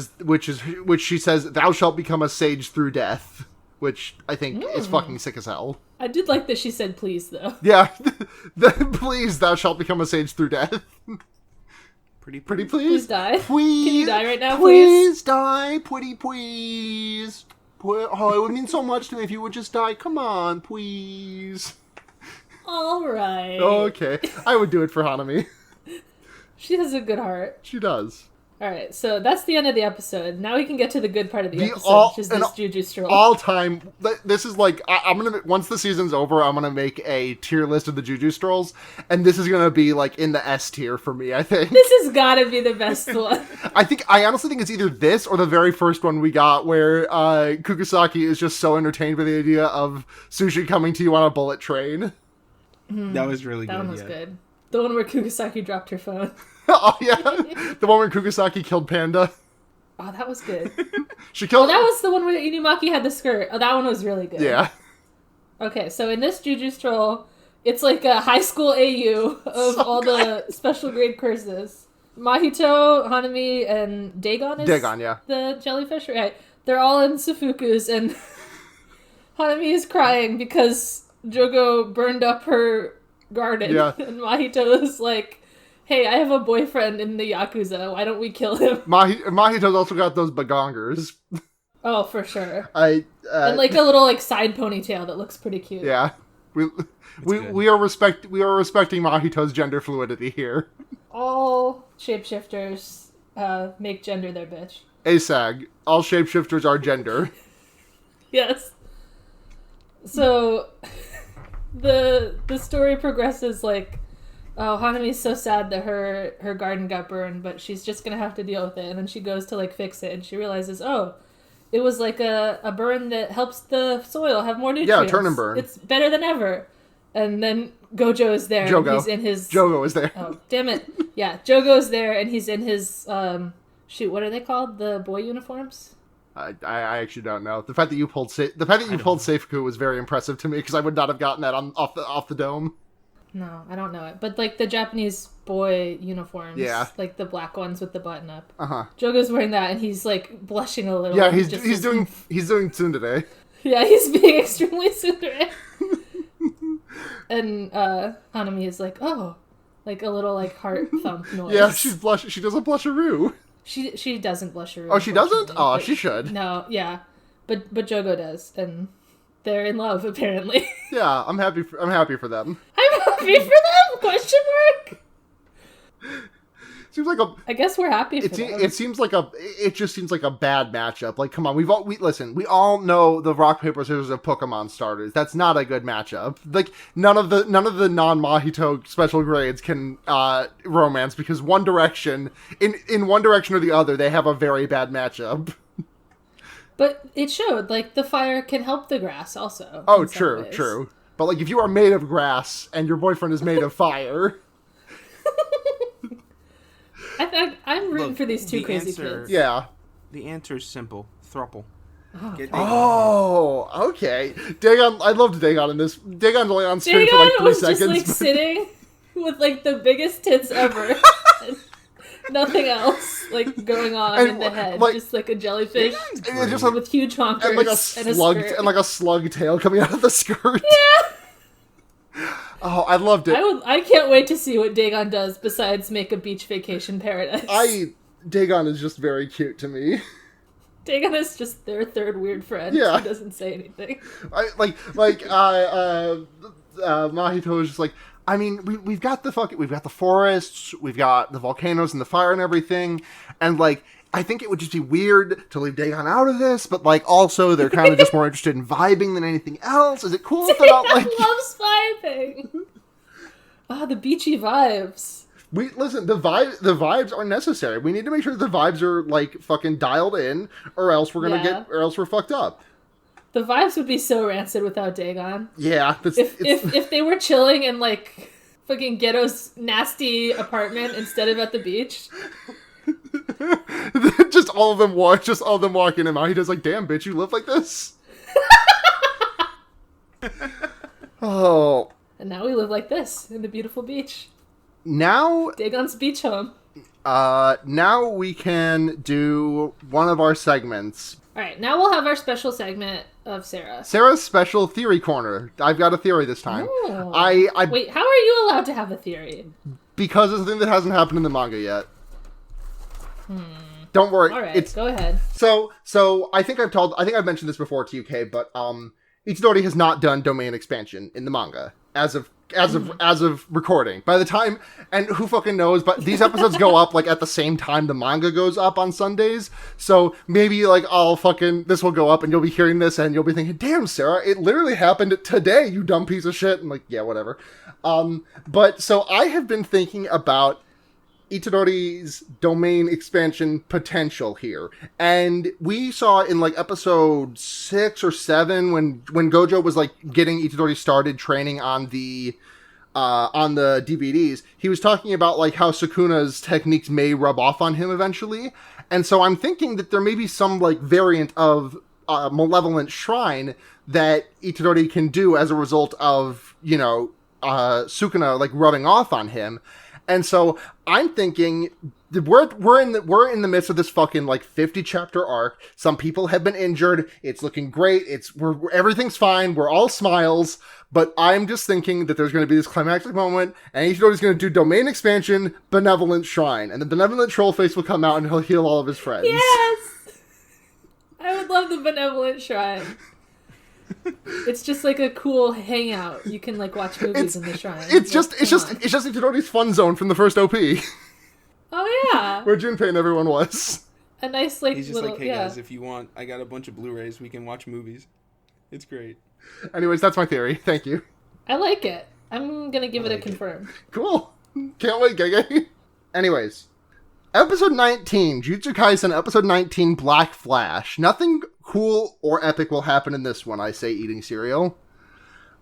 she says, "Thou shalt become a sage through death," which I think is fucking sick as hell. I did like that she said please, though. Yeah, please, thou shalt become a sage through death. Pretty Please Please die. Please. Can you die right now, please? Please die, please. Oh, it would mean so much to me if you would just die. Come on, please. All right. Okay, I would do it for Hanami. She has a good heart. She does. All right, so that's the end of the episode. Now we can get to the good part of the episode, all- which is and this Juju stroll. All time. This is like I'm gonna once the season's over, I'm gonna make a tier list of the Juju strolls, and this is gonna be like in the S tier for me. I think. This has got to be the best one. I honestly think it's either this or the very first one we got, where Kukusaki is just so entertained by the idea of sushi coming to you on a bullet train. That was really That good. one was yeah. good. The one where Kugasaki dropped her phone. Oh yeah, the one where Kukusaki killed Panda. Oh, that was good. She killed. That was the one where Inumaki had the skirt. Oh, that one was really good. Yeah. Okay, so in this Juju stroll, it's like a high school AU of So all the special grade courses. Mahito, Hanami, and Dagon is yeah. the jellyfish, right? They're all in Sufuku's, and Hanami is crying because Jogo burned up her garden. Yeah. And Mahito is like, hey, I have a boyfriend in the Yakuza. Why don't we kill him? Mahito's also got those bagongers. Oh, for sure. And And like a little like side ponytail that looks pretty cute. yeah, good. we are respecting Mahito's gender fluidity here. All shapeshifters make gender their bitch. ASAG, all shapeshifters are gender. Yes. So the story progresses like, oh, Hanami's so sad that her garden got burned, but she's just gonna have to deal with it. And then she goes to like fix it, and she realizes, oh, it was like a burn that helps the soil have more nutrients. Yeah, turn and burn. It's better than ever. And then Gojo is there. Jogo. And he's in his Jogo is there. Oh, damn it. Yeah, Jogo's there, and he's in his shoot, what are they called? The boy uniforms? I actually don't know. The fact that you pulled Seifuku was very impressive to me because I would not have gotten that off the dome. No, I don't know it. But like the Japanese boy uniforms, Yeah. like the black ones with the button up. Uh-huh. Jogo's wearing that, and he's like blushing a little. Yeah, He he's just doing tsundere. Yeah, he's being extremely tsundere. And Hanami is like, oh, like a little like heart thump noise. Yeah, she's blush. She does a blusharoo. She doesn't blush her. Oh, she doesn't? unfortunately, Oh, but- she should. No, yeah, but Jogo does, and they're in love apparently. Yeah, I'm happy for them. I'm happy for them? Question mark. Seems like a. I guess we're happy for It them. seems like a. It just seems like a bad matchup. Like, come on, we all know the rock paper scissors of Pokemon starters. That's not a good matchup. Like, none of the non Mahito special grades can romance because one direction in one direction or the other they have a very bad matchup. But it showed, like, the fire can help the grass also. Oh, in some true, ways. true. But like, if you are made of grass and your boyfriend is made of fire, I'm rooting Look, for these two the crazy answer- kids. Yeah. The answer is simple. Thruple. Oh, Get fuck. Dagon. Oh, okay. Dagon, I loved Dagon in this. Dagon's only on screen Dagon for like 3 was seconds. just like but- sitting with like the biggest tits ever. And nothing else like going on And, in the head. like- just like a jellyfish Dagon's And it's just great. like, with huge honkers and like a slug skirt. and like a slug tail coming out of the skirt. Yeah. Oh, I loved it. I can't wait to see what Dagon does besides make a beach vacation paradise. Dagon is just very cute to me. Dagon is just their third weird friend Yeah. who doesn't say anything. Mahito was just like, I mean, we've got the forests, we've got the volcanoes and the fire and everything, and like, I think it would just be weird to leave Dagon out of this, but like, also they're kind of just more interested in vibing than anything else. Is it cool if they're not like? loves vibing. Ah, the beachy vibes. Listen, the vibes are necessary. We need to make sure the vibes are like fucking dialed in, or else we're gonna or else we're fucked up. The vibes would be so rancid without Dagon. Yeah, If they were chilling in like fucking Ghetto's nasty apartment instead of at the beach. just all of them walking him out. He does like, damn bitch, you live like this. Oh, And now we live like this in the beautiful beach. now Dagon's beach home. now we can do one of our segments. Alright, now we'll have our special segment of Sarah. Sarah's special theory corner. I've got a theory this time. Oh. I Wait, how are you allowed to have a theory? because it's a thing that hasn't happened in the manga yet. Don't worry. Alright, go ahead. So I think I've mentioned this before to UK, but Itadori has not done domain expansion in the manga as of recording. By the time, and who fucking knows, but these episodes go up like at the same time the manga goes up on Sundays. So maybe like this will go up and you'll be hearing this and you'll be thinking, "Damn, Sarah, it literally happened today, you dumb piece of shit." And like, yeah, whatever. But so I have been thinking about Itadori's domain expansion potential here. And we saw in like episode 6 or 7 when Gojo was like getting Itadori started training on the DVDs, he was talking about like how Sukuna's techniques may rub off on him eventually. And so I'm thinking that there may be some like variant of malevolent shrine that Itadori can do as a result of, Sukuna like rubbing off on him. And so I'm thinking we're in the midst of this fucking like 50 chapter arc. Some people have been injured. It's looking great. Everything's fine. We're all smiles. But I'm just thinking that there's going to be this climactic moment, and Itadori's going to do domain expansion, benevolent shrine, and the benevolent troll face will come out and he'll heal all of his friends. Yes! I would love the benevolent shrine. It's just like a cool hangout. You can like watch movies in the shrine. It's just Itadori's fun zone from the first OP, Oh yeah. where Junpei and everyone was. A nice like He's just little like, hey guys, if you want, I got a bunch of Blu-rays. We can watch movies. It's great. Anyways, that's my theory. Thank you. I like it. I'm gonna give it a confirm. Cool. Can't wait, Gege. Anyways, episode 19, Jujutsu Kaisen, episode 19, Black Flash. Nothing cool or epic will happen in this one, I say, eating cereal.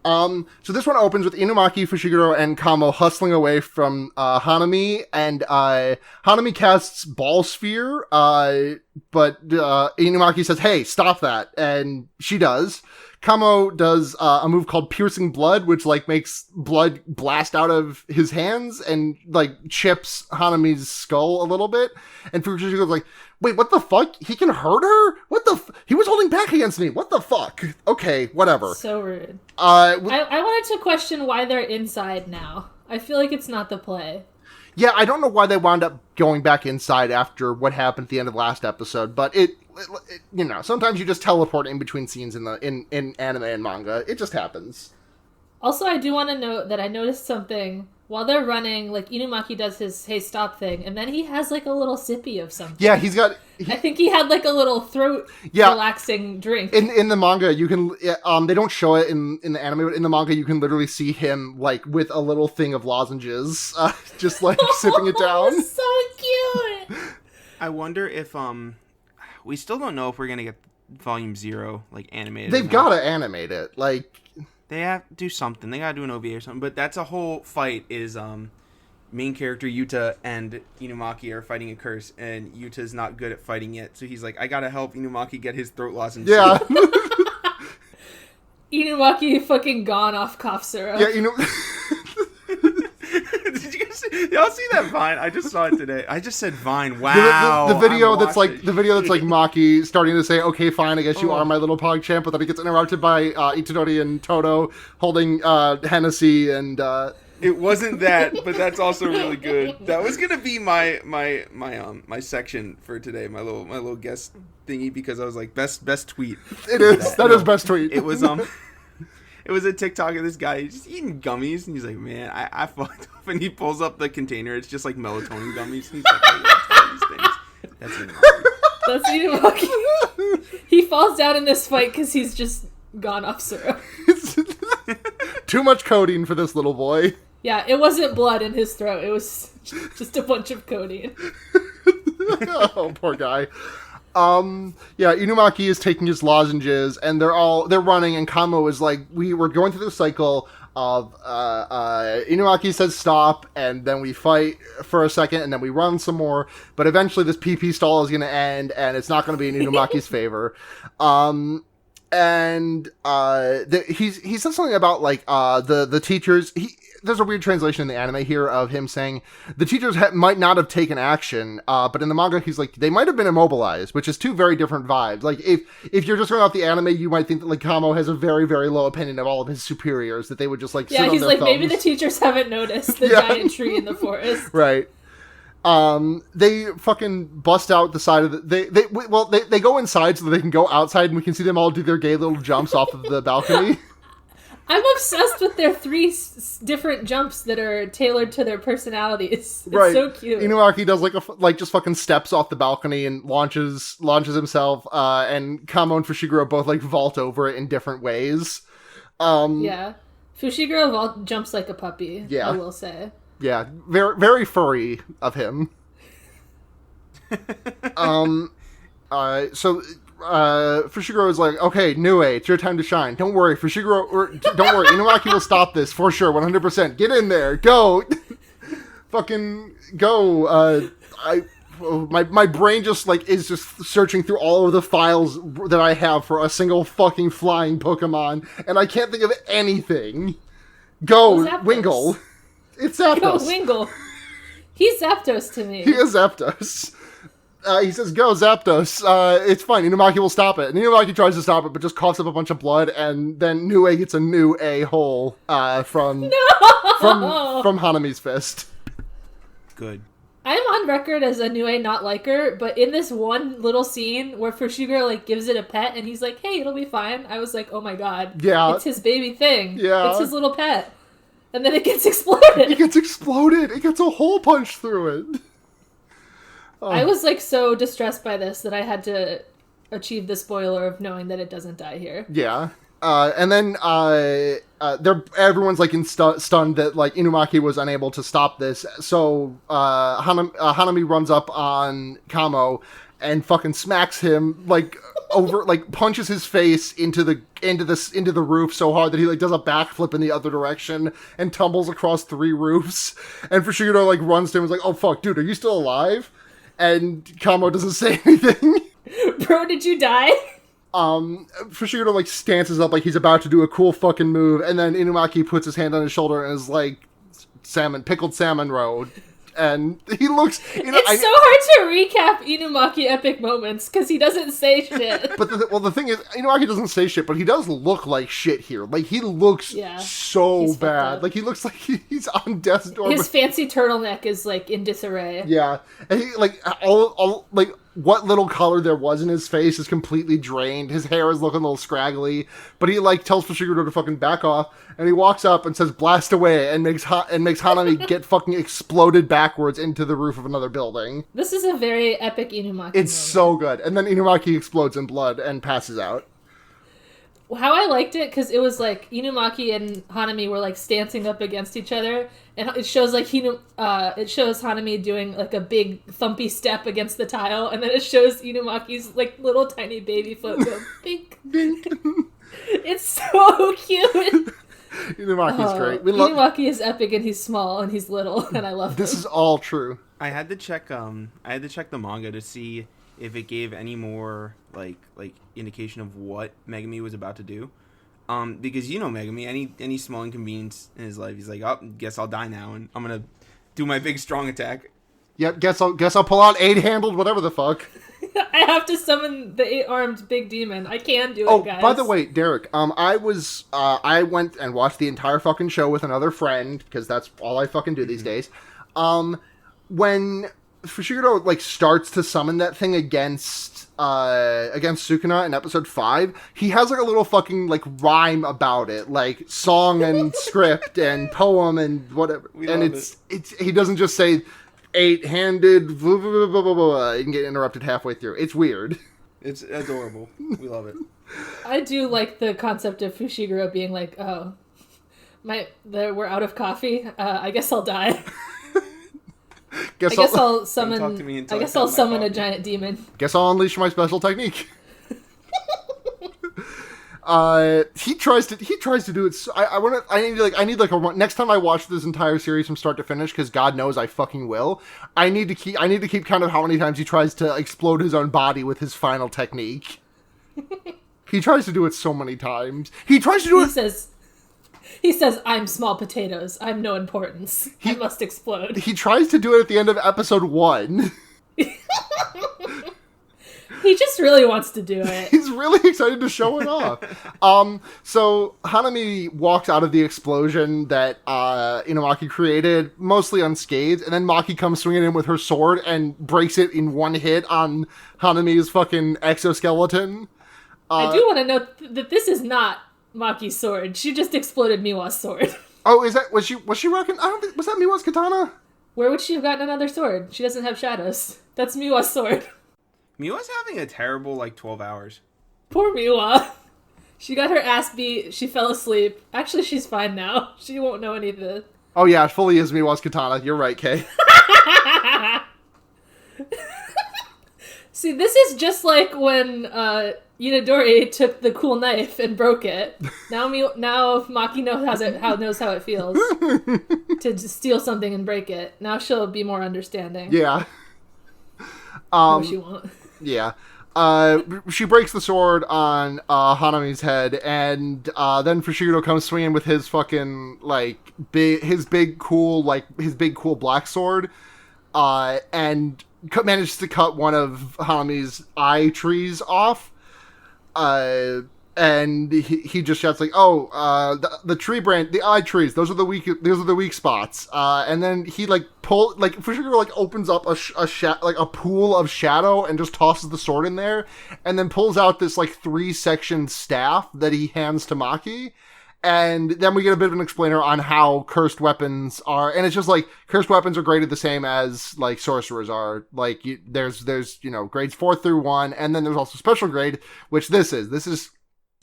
So this one opens with Inumaki, Fushiguro, and Kamo hustling away from Hanami, and Hanami casts Ball Sphere, but Inumaki says, hey, stop that, and she does. Kamo does a move called Piercing Blood, which like makes blood blast out of his hands and like chips Hanami's skull a little bit. And Fukushigo's like, wait, what the fuck? He can hurt her? What the he was holding back against me. What the fuck? Okay, whatever. So rude. I wanted to question why they're inside now. I feel like it's not the play. Yeah, I don't know why they wound up going back inside after what happened at the end of last episode, but it sometimes you just teleport in between scenes in anime and manga. It just happens. Also, I do want to note that I noticed something while they're running. Like Inumaki does his "Hey, stop" thing, and then he has like a little sippy of something. Yeah, I think he had like a little throat relaxing drink. In the manga, you can they don't show it in the anime, but in the manga, you can literally see him like with a little thing of lozenges, just like sipping it down. So cute. I wonder if we still don't know if we're gonna get Volume 0 like animated. They've got to animate it. Like they have to do something. They gotta do an OVA or something. But that's a whole fight. Is main character Yuta and Inumaki are fighting a curse, and Yuta's not good at fighting yet, so he's like, I gotta help Inumaki get his throat lozenge. Yeah. Inumaki fucking gone off cough syrup. Yeah, Did you guys see, y'all see that Vine? I just saw it today. I just said Vine. Wow. the video I that's like watched it. the video that's like Maki starting to say, "Okay, fine, I guess you are my little pog champ," but then he gets interrupted by Itadori and Toto holding Hennessy and. It wasn't that, but that's also really good. That was gonna be my section for today, my little guest thingy, because I was like best tweet. It is that is best tweet. It was it was a TikTok of this guy just eating gummies, and he's like, man, I fucked up, and he pulls up the container. It's just like melatonin gummies, and he's like, I got these things. That's Inumaki. That's Inumaki. He falls down in this fight because he's just gone off syrup. Too much codeine for this little boy. Yeah, it wasn't blood in his throat. It was just a bunch of codeine. Oh, poor guy. Yeah, Inumaki is taking his lozenges, and they're running, and Kamo is like, we're going through the cycle of, Inumaki says stop, and then we fight for a second, and then we run some more, but eventually this PP stall is gonna end, and it's not gonna be in Inumaki's favor. He said something about, like, the teachers, there's a weird translation in the anime here of him saying the teachers might not have taken action, but in the manga he's like, they might have been immobilized, which is two very different vibes. Like, if you're just going off the anime, you might think that, like, Kamo has a very, very low opinion of all of his superiors, that they would just, like, sit on he's their like, thumbs. maybe the teachers haven't noticed the giant tree in the forest. Right. They fucking bust out the side of the... They go inside so that they can go outside, and we can see them all do their gay little jumps off of the balcony. I'm obsessed with their three different jumps that are tailored to their personalities. It's Right. so cute. Inumaki does just fucking steps off the balcony and launches himself, and Kamo and Fushiguro both like vault over it in different ways. Yeah. Fushiguro jumps like a puppy, Yeah. I will say. Yeah, very, very furry of him. Fushiguro is like, okay, Nue, it's your time to shine. Don't worry, Inumaki will stop this for sure, 100%. Get in there, go, fucking go. My brain just like is just searching through all of the files that I have for a single fucking flying Pokemon, and I can't think of anything. Go, Zapdos. Wingull. It's Zapdos. Go, Wingull. He's Zapdos to me. He is Zapdos. He says, go, Zapdos. It's fine. Inumaki will stop it. And Inumaki tries to stop it, but just coughs up a bunch of blood, and then Nue gets a new A-hole from Hanami's fist. Good. I'm on record as a Nue not liker, but in this one little scene where Fushiguro like gives it a pet and he's like, hey, it'll be fine, I was like, oh my god. Yeah. It's his baby thing. Yeah. It's his little pet. And then it gets exploded. It gets exploded. It gets a hole punched through it. Oh. I was like so distressed by this that I had to achieve the spoiler of knowing that it doesn't die here. Yeah. And then everyone's like stunned that like Inumaki was unable to stop this. So Hanami runs up on Kamo and fucking smacks him like over, like punches his face into the roof so hard that he like does a backflip in the other direction and tumbles across 3 roofs. And Fushiguro like runs to him and is like, "Oh fuck, dude, are you still alive?" And Kamo doesn't say anything. Bro, did you die? Fushiguro like stances up like he's about to do a cool fucking move, and then Inumaki puts his hand on his shoulder and is like, pickled salmon road. And he looks... It's so hard to recap Inumaki epic moments, because he doesn't say shit. But the thing is, Inumaki doesn't say shit, but he does look like shit here. Like, he looks so He's bad. Like, he looks like he's on death's door. His fancy turtleneck is, like, in disarray. Yeah. And he, like, all like, what little color there was in his face is completely drained. His hair is looking a little scraggly. But he, like, tells Fushiguro to fucking back off. And he walks up and says, blast away, and makes Hanami get fucking exploded backwards into the roof of another building. This is a very epic Inumaki It's moment. so good. And then Inumaki explodes in blood and passes out. How I liked it, because it was like Inumaki and Hanami were like stancing up against each other, and it shows like it shows Hanami doing like a big thumpy step against the tile, and then it shows Inumaki's like little tiny baby foot go bink. Bink. It's so cute. Inumaki's great. We love. Inumaki is epic, and he's small, and he's little, and I love This him. is all true. I had to check the manga to see if it gave any more like indication of what Megami was about to do. Because Megami, any small inconvenience in his life, he's like, oh, guess I'll die now, and I'm gonna do my big strong attack. Yep, guess I'll pull out 8-handled whatever the fuck. I have to summon the 8-armed big demon. I can do it, guys. Oh, by the way, Derek, I went and watched the entire fucking show with another friend, because that's all I fucking do these days. When Fushiguro, like, starts to summon that thing against Sukuna in episode 5, he has, like, a little fucking, like, rhyme about it, like, song and script and poem and whatever. It's he doesn't just say 8-handed, blah, blah, blah, blah, blah, you can get interrupted halfway through. It's weird. It's adorable. We love it. I do like the concept of Fushiguro being like, oh, we're out of coffee. I guess I'll die. I guess I'll summon. I guess I'll summon a giant demon. Guess I'll unleash my special technique. He tries to do it. I need a next time I watch this entire series from start to finish, because God knows I fucking will. I need to keep count of how many times he tries to explode his own body with his final technique. He tries to do it so many times. He says, I'm small potatoes. I'm no importance. I must explode. He tries to do it at the end of episode 1. He just really wants to do it. He's really excited to show it off. So Hanami walks out of the explosion that Inumaki created, mostly unscathed, and then Maki comes swinging in with her sword and breaks it in one hit on Hanami's fucking exoskeleton. I do want to note that this is not Maki's sword. She just exploded Miwa's sword. Oh, was she rocking? Was that Miwa's katana? Where would she have gotten another sword? She doesn't have shadows. That's Miwa's sword. Miwa's having a terrible 12 hours. Poor Miwa. She got her ass beat. She fell asleep. Actually, she's fine now. She won't know any of this. Oh yeah, it fully is Miwa's katana. You're right, Kay. See, this is just like when Yunadori took the cool knife and broke it. Now Maki knows how it feels to just steal something and break it. Now she'll be more understanding. Yeah. What she want. Yeah. She breaks the sword on Hanami's head, and then Fushiguro comes swinging with his fucking his big cool black sword, and manages to cut one of Hanami's eye trees off. And he just shouts like, "Oh, the tree branch, the eye trees, those are the weak spots." And then he Fushiguro opens up a pool of shadow and just tosses the sword in there, and then pulls out this 3-section staff that he hands to Maki. And then we get a bit of an explainer on how cursed weapons are, and it's just cursed weapons are graded the same as sorcerers are. There's grades 4 through 1, and then there's also special grade, which this is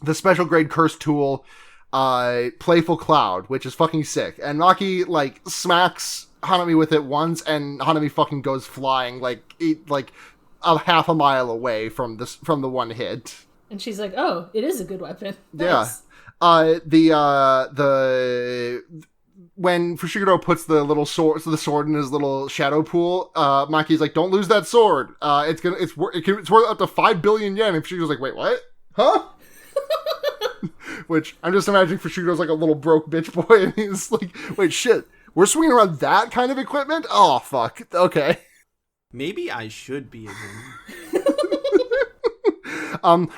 the special grade cursed tool, Playful Cloud, which is fucking sick. And Maki smacks Hanami with it once, and Hanami fucking goes flying a half a mile away from the one hit. And she's like, "Oh, it is a good weapon." Nice. When Fushiguro puts the sword in his little shadow pool, Maki's like, "Don't lose that sword. It's worth up to 5 billion yen." And Fushigiro's like, "Wait, what? Huh?" Which I'm just imagining Fushigiro's a little broke bitch boy, and he's like, "Wait, shit, we're swinging around that kind of equipment? Oh, fuck. Okay." Maybe I should be again.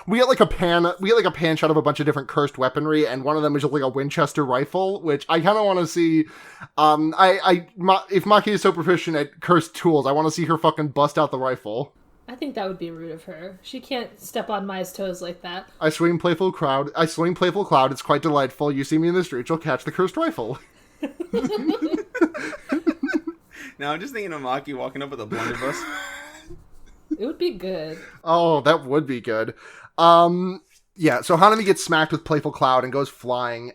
We get a pan shot of a bunch of different cursed weaponry, and one of them is just a Winchester rifle, which I kind of want to see. If Maki is so proficient at cursed tools, I want to see her fucking bust out the rifle. I think that would be rude of her. She can't step on Mai's toes like that. I swing Playful Cloud. It's quite delightful. You see me in the street, you'll catch the cursed rifle. Now I'm just thinking of Maki walking up with a blunderbuss. It would be good. Oh, that would be good. Yeah, so Hanami gets smacked with Playful Cloud and goes flying.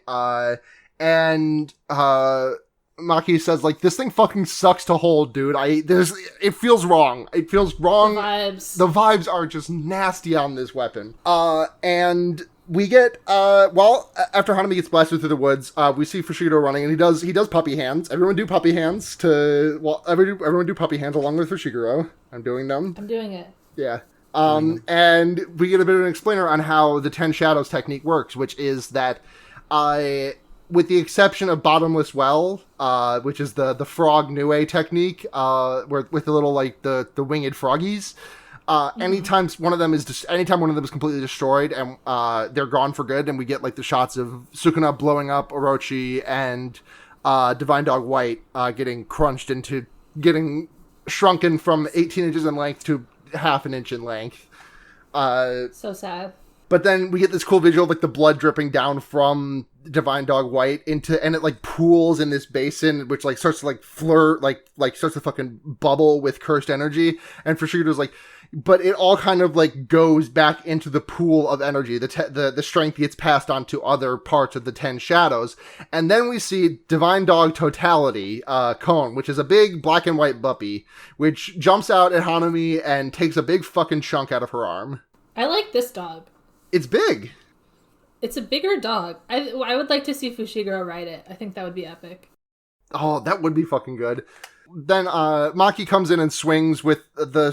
And Maki says, this thing fucking sucks to hold, dude. It feels wrong. It feels wrong. The vibes are just nasty on this weapon. And We get after Hanami gets blasted through the woods, we see Fushiguro running, and he does puppy hands. Everyone do puppy hands everyone do puppy hands along with Fushiguro. I'm doing them. I'm doing it. Yeah. And we get a bit of an explainer on how the 10 Shadows technique works, which is that with the exception of Bottomless Well, which is the frog Nue technique, with the little like the winged froggies. Anytime one of them is completely destroyed and they're gone for good, and we get like the shots of Sukuna blowing up Orochi and Divine Dog White getting shrunken from 18 inches in length to half an inch in length. So sad. But then we get this cool visual of like the blood dripping down from Divine Dog White and it like pools in this basin, which like starts to like flirt, like starts to fucking bubble with cursed energy. And Fushigiro's like, but it all kind of like goes back into the pool of energy. The strength gets passed on to other parts of the 10 Shadows. And then we see Divine Dog Totality, Cone, which is a big black and white puppy, which jumps out at Hanami and takes a big fucking chunk out of her arm. I like this dog. It's big. It's a bigger dog. I would like to see Fushiguro ride it. I think that would be epic. Oh, that would be fucking good. Then Maki comes in and swings with the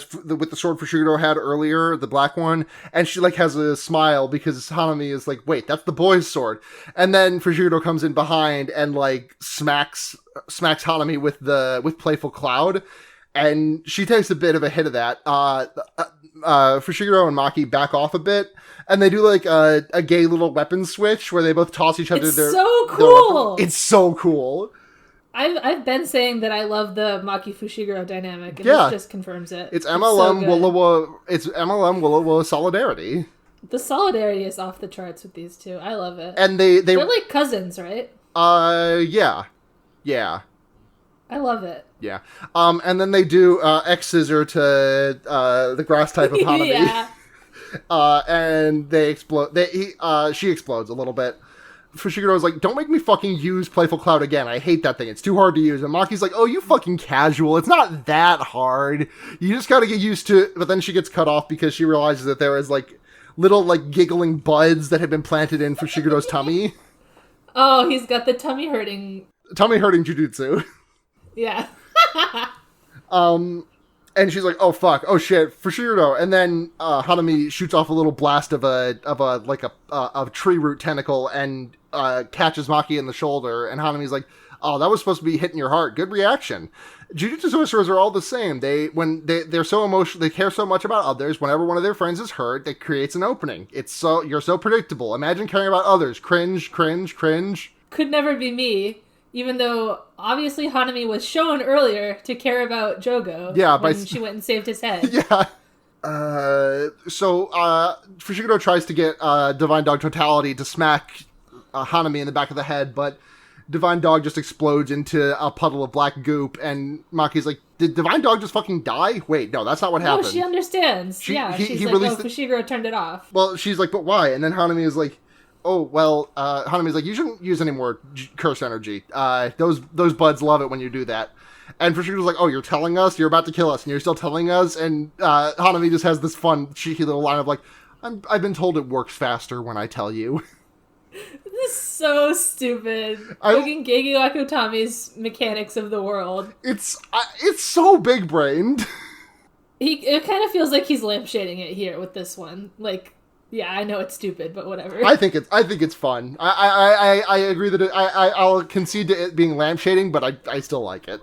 sword Fushiguro had earlier, the black one, and she like has a smile because Hanami is like, wait, that's the boy's sword. And then Fushiguro comes in behind and like smacks Hanami with Playful Cloud, and she takes a bit of a hit of that. Fushiguro and Maki back off a bit, and they do like a gay little weapon switch where they both toss each other their. So cool. It's so cool. I've been saying that I love the Maki Fushiguro dynamic, and this just confirms it. It's MLM Willowa solidarity. The solidarity is off the charts with these two. I love it. And they're like cousins, right? Yeah. I love it. Yeah. And then they do X scissor to the grass type of Hanami. Yeah. And they explode. She explodes a little bit. Fushiguro's like, don't make me fucking use Playful Cloud again. I hate that thing. It's too hard to use. And Maki's like, oh, you fucking casual. It's not that hard. You just gotta get used to it. But then she gets cut off because she realizes that there is like little like giggling buds that have been planted in Fushiguro's tummy. Oh, he's got the tummy hurting jutsu. Yeah. And she's like, oh fuck, oh shit, Fushiguro. And then Hanami shoots off a little blast of a tree root tentacle and catches Maki in the shoulder. And Hanami's like, oh, that was supposed to be hitting your heart. Good reaction. Jujutsu sorcerers are all the same. They're so emotional. They care so much about others. Whenever one of their friends is hurt, that creates an opening. You're so predictable. Imagine caring about others. Cringe, cringe, cringe. Could never be me. Even though, obviously, Hanami was shown earlier to care about Jogo when she went and saved his head. Yeah. So Fushiguro tries to get Divine Dog Totality to smack Hanami in the back of the head, but Divine Dog just explodes into a puddle of black goop, and Maki's like, did Divine Dog just fucking die? Wait, no, that's not what happened. No, she understands. She's like, Fushiguro turned it off. Well, she's like, but why? And then Hanami is like, oh, well, Hanami's like, you shouldn't use any more curse energy. Those buds love it when you do that. And Fushiguro's like, oh, you're telling us? You're about to kill us, and you're still telling us? And Hanami just has this fun, cheeky little line of like, I've been told it works faster when I tell you. This is so stupid. Fucking Gege Wakutami's mechanics of the world. It's so big-brained. It kind of feels like he's lampshading it here with this one. Like, yeah, I know it's stupid, but whatever. I think it's fun. I agree that I'll concede to it being lampshading, but I still like it.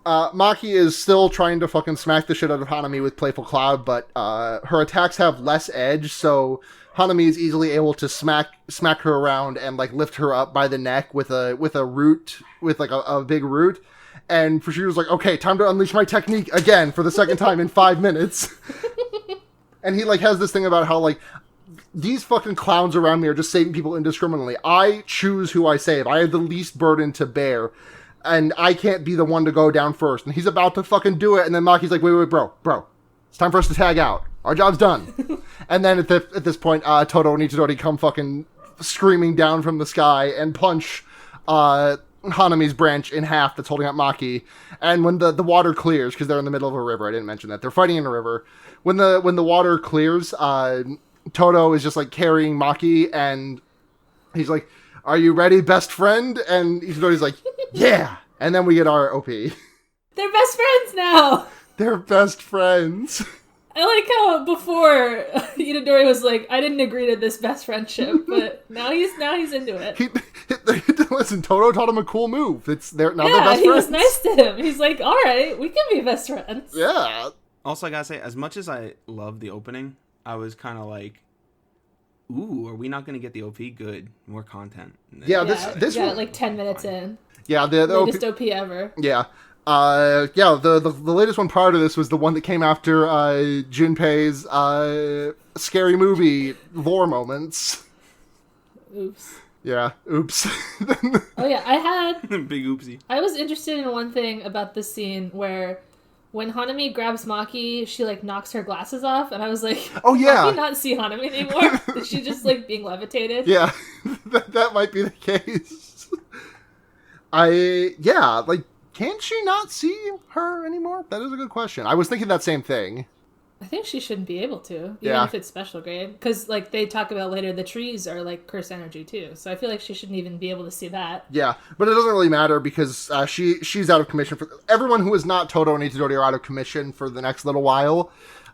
Maki is still trying to fucking smack the shit out of Hanami with Playful Cloud, but her attacks have less edge, so Hanami is easily able to smack her around and like lift her up by the neck with a root, with like a big root. And Fushigiro's like, okay, time to unleash my technique again for the second time in 5 minutes. And he like has this thing about how like, these fucking clowns around me are just saving people indiscriminately. I choose who I save. I have the least burden to bear. And I can't be the one to go down first. And he's about to fucking do it. And then Maki's like, wait, bro. It's time for us to tag out. Our job's done. And then at this point, Todo and Itadori come fucking screaming down from the sky and punch Hanami's branch in half that's holding up Maki. And when the water clears, because they're in the middle of a river, I didn't mention that they're fighting in a river. When the water clears, Todo is just like carrying Maki, and he's like, "Are you ready, best friend?" And Itadori's like, "Yeah." And then we get our OP. They're best friends now. They're best friends. I like how before Itadori was like, I didn't agree to this best friendship, but now he's into it. Listen, Todo taught him a cool move. They're best friends. Yeah, he was nice to him. He's like, all right, we can be best friends. Yeah. Also, I gotta say, as much as I love the opening, I was kind of like, ooh, are we not gonna get the OP? Good, more content. Yeah, this got one, like 10 minutes in. Yeah, the latest OP ever. Yeah. The latest one prior to this was the one that came after Junpei's scary movie lore moments. Oops. Yeah, oops. Oh yeah, I had big oopsie. I was interested in one thing about this scene where when Hanami grabs Maki, she like knocks her glasses off, and I was like, "Oh yeah, can we not see Hanami anymore? Is she just like being levitated?" Yeah, that might be the case. Can't she not see her anymore? That is a good question. I was thinking that same thing. I think she shouldn't be able to, even if it's special grade. Because, like, they talk about later, the trees are, like, curse energy, too. So I feel like she shouldn't even be able to see that. Yeah, but it doesn't really matter because she's out of commission. Everyone who is not Todo and Itadori are out of commission for the next little while.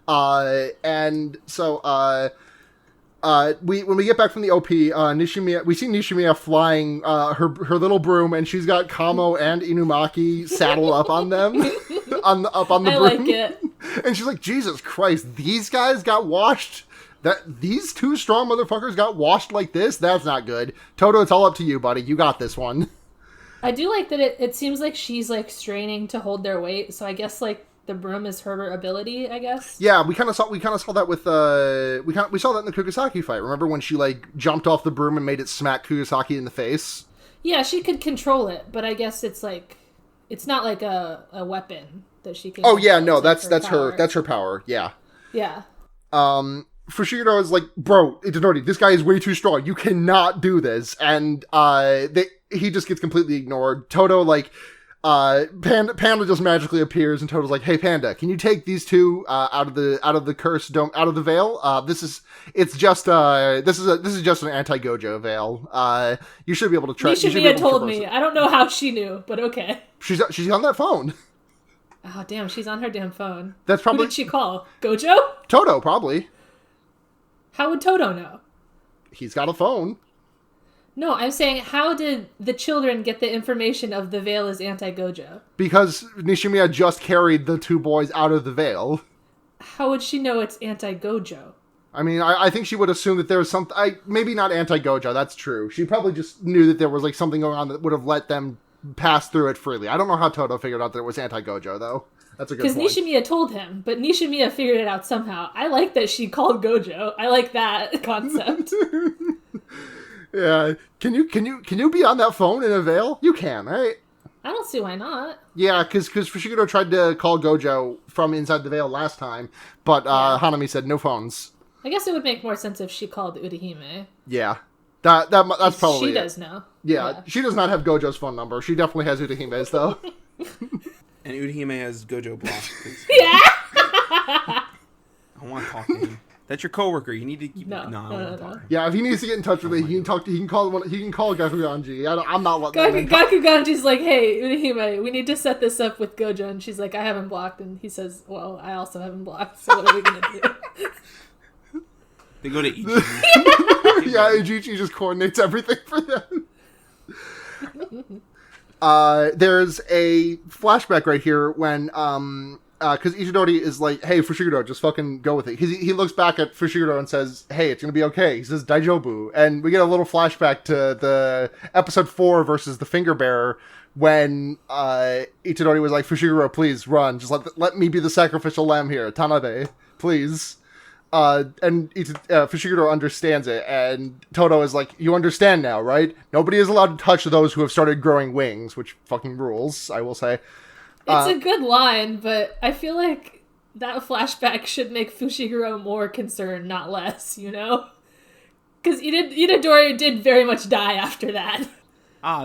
And so, when we get back from the OP, we see Nishimiya flying her little broom, and she's got Kamo and Inumaki saddled up on them, up on the broom. I like it. And she's like, Jesus Christ, these guys got washed. These two strong motherfuckers got washed like this? That's not good. Todo, it's all up to you, buddy. You got this one. I do like that it seems like she's like straining to hold their weight, so I guess like the broom is her ability, I guess. Yeah, we kind of saw that with we saw that in the Kugisaki fight. Remember when she like jumped off the broom and made it smack Kugisaki in the face? Yeah, she could control it, but I guess it's not like a weapon that she can. Oh yeah, no, that's her power. Yeah. Yeah. Fushiguro is like, bro, Itadori, this guy is way too strong. You cannot do this, and he just gets completely ignored. Todo like. Panda just magically appears, and Toto's like, "Hey, Panda, can you take these two out of the curse dome, out of the veil? This is just an anti-Gojo veil. You should be able to try." Nishimiya told me. I don't know how she knew, but okay. She's on that phone. Oh damn, she's on her damn phone. That's probably. Who did she call? Gojo? Todo, probably. How would Todo know? He's got a phone. No, I'm saying, how did the children get the information of the veil is anti-Gojo? Because Nishimiya just carried the two boys out of the veil. How would she know it's anti-Gojo? I mean, I think she would assume that there was something... maybe not anti-Gojo, that's true. She probably just knew that there was like something going on that would have let them pass through it freely. I don't know how Todo figured out that it was anti-Gojo, though. That's a good point. Because Nishimiya told him, but Nishimiya figured it out somehow. I like that she called Gojo. I like that concept. Yeah, can you be on that phone in a veil? You can, right? I don't see why not. Yeah, because Fushiguro tried to call Gojo from inside the veil last time, but Hanami said no phones. I guess it would make more sense if she called Urahime. Yeah, that's probably she does know. Yeah, she does not have Gojo's phone number. She definitely has Urahime's though. And Urahime has Gojo blocked. Yeah. I want to talk to him. That's your coworker. You need to keep. No, I don't want to talk. Yeah, if he needs to get in touch with me, he can call Gakuganji. I'm not letting Gakuganji's like, hey, Urahime, we need to set this up with Gojo, and she's like, I haven't blocked, and he says, well, I also haven't blocked. So what are we gonna do? They go to Ichigo. Yeah, Ichigo just coordinates everything for them. There's a flashback right here when because Itadori is like, hey, Fushiguro, just fucking go with it. He looks back at Fushiguro and says, hey, it's gonna be okay. He says, Daijobu. And we get a little flashback to the episode 4 versus the Finger Bearer when Itadori was like, Fushiguro, please run. Just let me be the sacrificial lamb here. Tanabe, please. And Fushiguro understands it, and Todo is like, you understand now, right? Nobody is allowed to touch those who have started growing wings, which fucking rules, I will say. It's a good line, but I feel like that flashback should make Fushiguro more concerned, not less, you know? Because Itadori did very much die after that.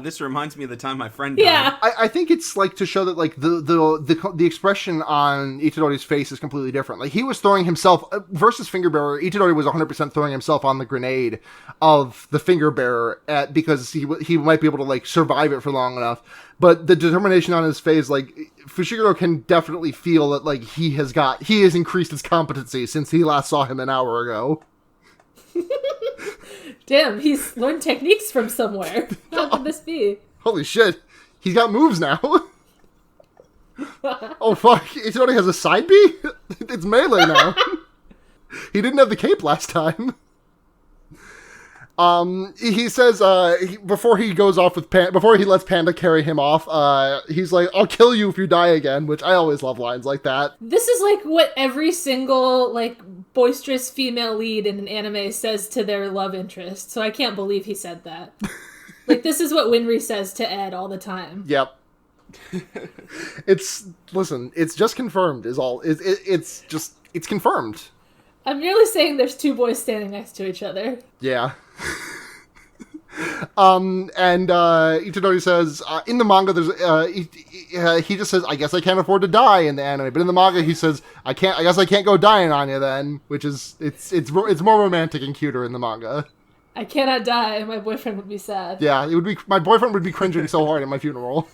this reminds me of the time my friend died. Yeah. I think it's like to show that like the expression on Itadori's face is completely different. Like he was throwing himself versus Finger Bearer. Itadori was 100% throwing himself on the grenade of the Finger Bearer because he might be able to like survive it for long enough. But the determination on his face, like Fushiguro can definitely feel that like he has increased his competency since he last saw him an hour ago. Damn, he's learned techniques from somewhere. How could this be? Holy shit. He's got moves now. Oh fuck, Itadori has a side B? It's melee now. He didn't have the cape last time. He says, before he goes off with before he lets Panda carry him off, he's like, I'll kill you if you die again, which I always love lines like that. This is like what every single, like, boisterous female lead in an anime says to their love interest, so I can't believe he said that. Like, this is what Winry says to Ed all the time. Yep. It's just confirmed is all. It's confirmed. I'm merely saying there's two boys standing next to each other. Yeah. And Itadori says, in the manga, there's, he just says, I guess I can't afford to die in the anime, but in the manga, he says, I guess I can't go dying on you then, which is, it's more romantic and cuter in the manga. I cannot die, my boyfriend would be sad. Yeah, my boyfriend would be cringing so hard at my funeral.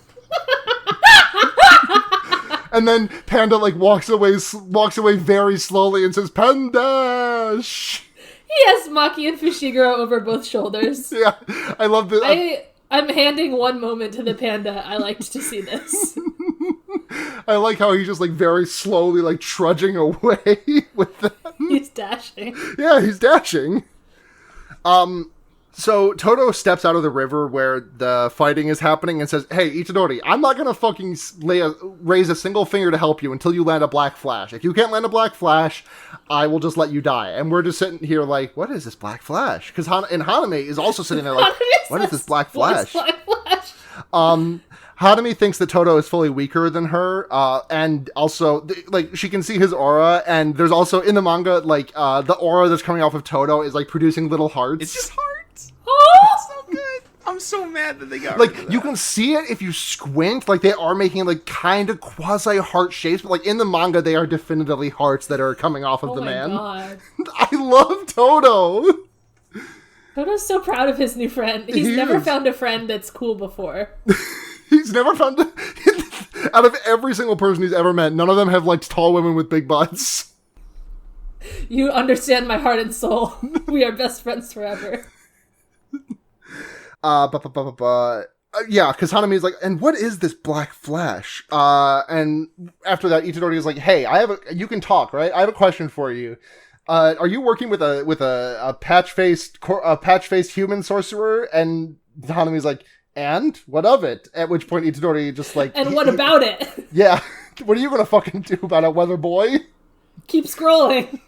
And then Panda, like, walks away very slowly and says, Pandash! He has Maki and Fushiguro over both shoulders. Yeah, I love this. I'm handing one moment to the panda. I liked to see this. I like how he's just, like, very slowly, like, trudging away with them. He's dashing. Yeah, he's dashing. So Toto steps out of the river where the fighting is happening and says, hey, Itadori, I'm not gonna fucking raise a single finger to help you until you land a Black Flash. If you can't land a Black Flash, I will just let you die. And we're just sitting here like, what is this Black Flash? Because Haname is also sitting there like, what is this Black Flash? Black Flash? Hanami thinks that Toto is fully weaker than her, and also, like, she can see his aura, and there's also, in the manga, like, the aura that's coming off of Toto is, like, producing little hearts. It's just hearts. Oh! It's so good. I'm so mad that they got Like, rid of that. you can see it if you squint, like, they are making, like, kind of quasi-heart shapes, but, like, in the manga, they are definitively hearts that are coming off of the man. God. I love Toto! Toto's so proud of his new friend. He's never found a friend that's cool before. He's never found out of every single person he's ever met, none of them have liked tall women with big butts. You understand my heart and soul. We are best friends forever. Yeah, because Hanami is like, and what is this Black Flash? And after that, Itadori is like, hey, you can talk, right? I have a question for you. Are you working with a patch-faced human sorcerer? And Hanami's like, and what of it? At which point Itadori just like, and what about it? Yeah, what are you gonna fucking do about it, weather boy? Keep scrolling.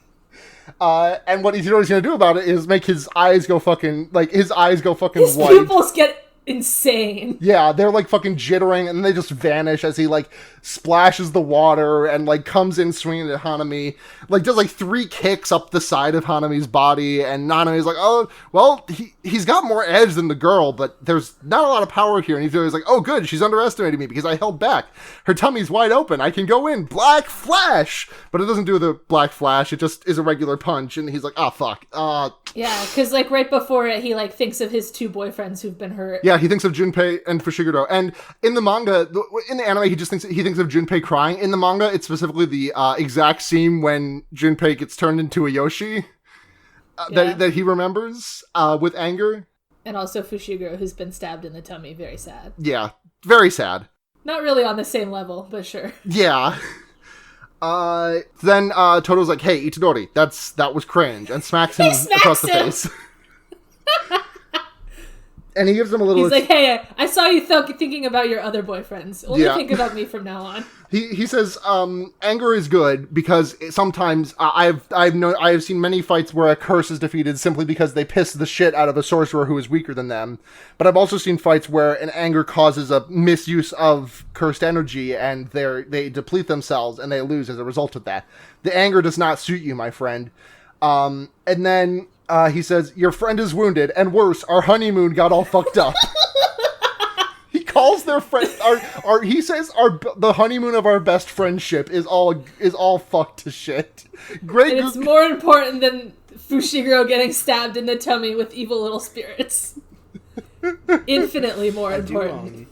And what Itadori's gonna do about it is make his eyes go fucking white. His pupils get insane. Yeah, they're like fucking jittering, and they just vanish as he like splashes the water and like comes in swinging at Hanami, like does like 3 kicks up the side of Hanami's body, and Hanami's like, oh well, he's got more edge than the girl, but there's not a lot of power here. And he's always like, oh good, she's underestimating me because I held back. Her tummy's wide open, I can go in, Black Flash, but it doesn't do the Black Flash. It just is a regular punch, and he's like, oh fuck. Yeah, because like right before it, he like thinks of his 2 boyfriends who've been hurt. Yeah, he thinks of Junpei and Fushiguro. And in the manga, in the anime, he thinks of Junpei crying. In the manga, it's specifically the exact scene when Junpei gets turned into a Yoshi that he remembers with anger. And also Fushiguro, who's been stabbed in the tummy. Very sad. Yeah, very sad. Not really on the same level, but sure. Yeah. Then Toto's like, hey, Itadori, that was cringe, and smacks him across the face. And he gives him a little... He's like, hey, I saw you thinking about your other boyfriends. Only think about me from now on. He says, anger is good because sometimes I have seen many fights where a curse is defeated simply because they piss the shit out of a sorcerer who is weaker than them. But I've also seen fights where an anger causes a misuse of cursed energy and they deplete themselves and they lose as a result of that. The anger does not suit you, my friend. And then he says, your friend is wounded, and worse, our honeymoon got all fucked up. their friend. He says the honeymoon of our best friendship is all fucked to shit. Great. And it's more important than Fushiguro getting stabbed in the tummy with evil little spirits. Infinitely more important.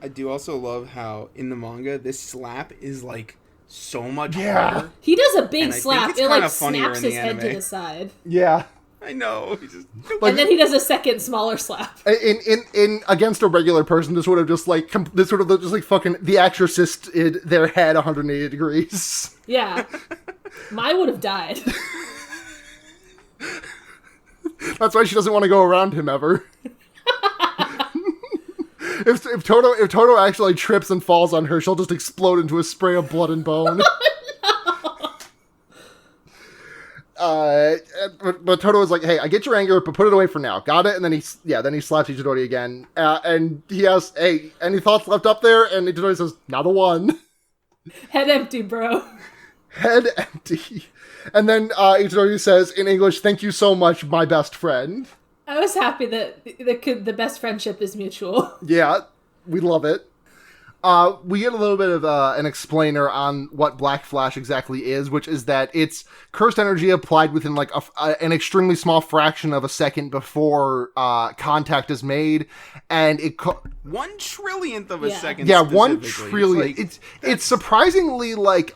I do also love how in the manga this slap is like so much harder. He does a big and slap. It like snaps his head to the side. Yeah. I know. He just, and then he does a second smaller slap. In against a regular person, this would have just like fucking The Exorcist their head 180 degrees. Yeah. Mai would have died. That's why she doesn't want to go around him ever. If Toto actually trips and falls on her, she'll just explode into a spray of blood and bone. But Toto is like, hey, I get your anger, but put it away for now. Got it? And then he slaps Itadori again. And he asks, hey, any thoughts left up there? And Itadori says, not a one. Head empty, bro. Head empty. And then Itadori says in English, thank you so much, my best friend. I was happy that the best friendship is mutual. Yeah, we love it. We get a little bit of an explainer on what Black Flash exactly is, which is that it's cursed energy applied within like an extremely small fraction of a second before contact is made, and it 1/1,000,000th of a second. Yeah, 1,000,000,000,000. It's surprisingly like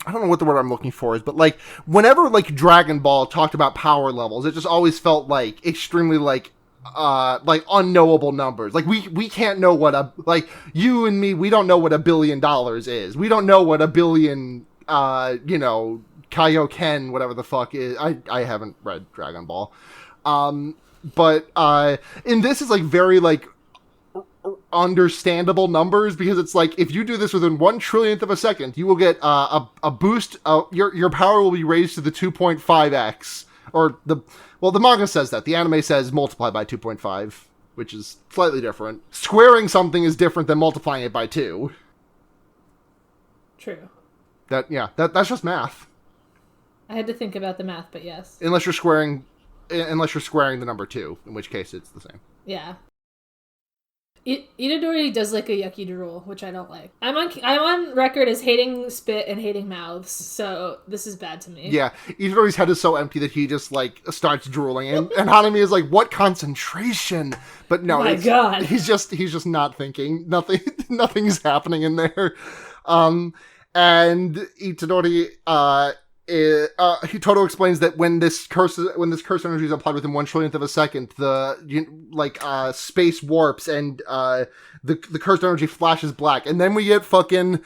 I don't know what the word I'm looking for is, but like whenever like Dragon Ball talked about power levels, it just always felt like extremely like unknowable numbers. Like we can't know what you and me, we don't know what $1 billion is. We don't know what $1 billion Kaioken whatever the fuck is. I haven't read Dragon Ball. But in this is like very like understandable numbers, because it's like if you do this within 1/1,000,000th of a second, you will get a boost. Your power will be raised to the 2.5x, or the manga says that. The anime says multiply by 2.5, which is slightly different. Squaring something is different than multiplying it by 2. True. That's just math. I had to think about the math, but yes. Unless you're squaring the number 2, in which case it's the same. Yeah. Itadori does like a yucky drool, which I don't like. I'm on record as hating spit and hating mouths, so this is bad to me. Yeah, Itadori's head is so empty that he just like starts drooling, and Hanami is like, "What concentration?" But no, God, he's just not thinking. Nothing's happening in there. And Itadori Toto explains that when this curse energy is applied within 1/1,000,000th of a second, space warps and the cursed energy flashes black, and then we get fucking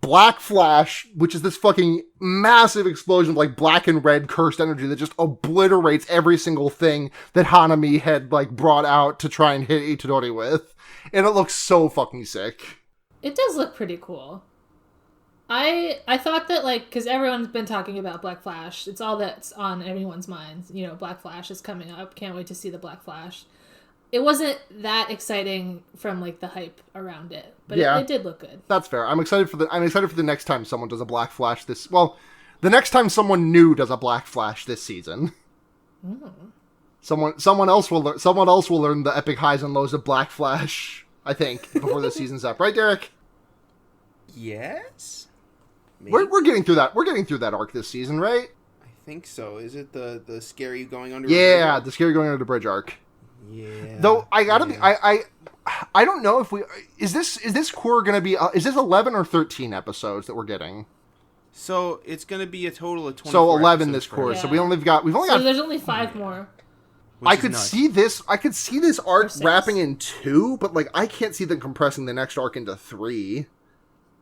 Black Flash, which is this fucking massive explosion of like black and red cursed energy that just obliterates every single thing that Hanami had like brought out to try and hit Itadori with, and it looks so fucking sick. It does look pretty cool. I thought that, like, because everyone's been talking about Black Flash, it's all that's on everyone's minds. You know, Black Flash is coming up. Can't wait to see the Black Flash. It wasn't that exciting from, like, the hype around it, but it did look good. That's fair. I'm excited for the next time someone does a Black Flash the next time someone new does a Black Flash this season. Mm. Someone else will learn the epic highs and lows of Black Flash, I think, before the season's up. Right, Derek? Yes. We're getting through that. We're getting through that arc this season, right? I think so. Is it the scary going under? Yeah, the scary going under the bridge arc. Yeah. Though I gotta be, I don't know if is this core gonna be is this 11 or 13 episodes that we're getting? So it's gonna be a total of 24. So 11 this core. So we've only got. So there's only 5 more. I could see this arc wrapping in 2, but like I can't see them compressing the next arc into 3.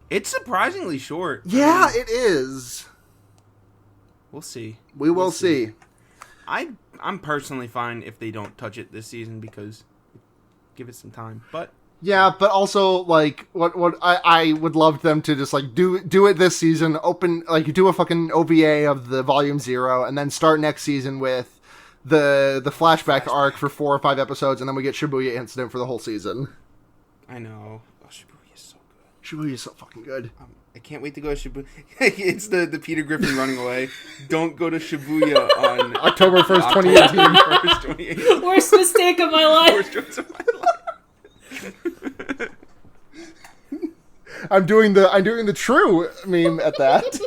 It's surprisingly short. Yeah, it is. We'll see. We'll see. I'm personally fine if they don't touch it this season, because give it some time. But yeah, but also like what I would love them to just like do it this season. Do a fucking OVA of the Volume 0, and then start next season with the flashback arc for 4 or 5 episodes, and then we get Shibuya Incident for the whole season. I know. Shibuya is so fucking good. I can't wait to go to Shibuya. It's the Peter Griffin running away. Don't go to Shibuya on October 1st, 2018. Worst mistake of my life. Worst choice of my life. I'm doing the true meme at that.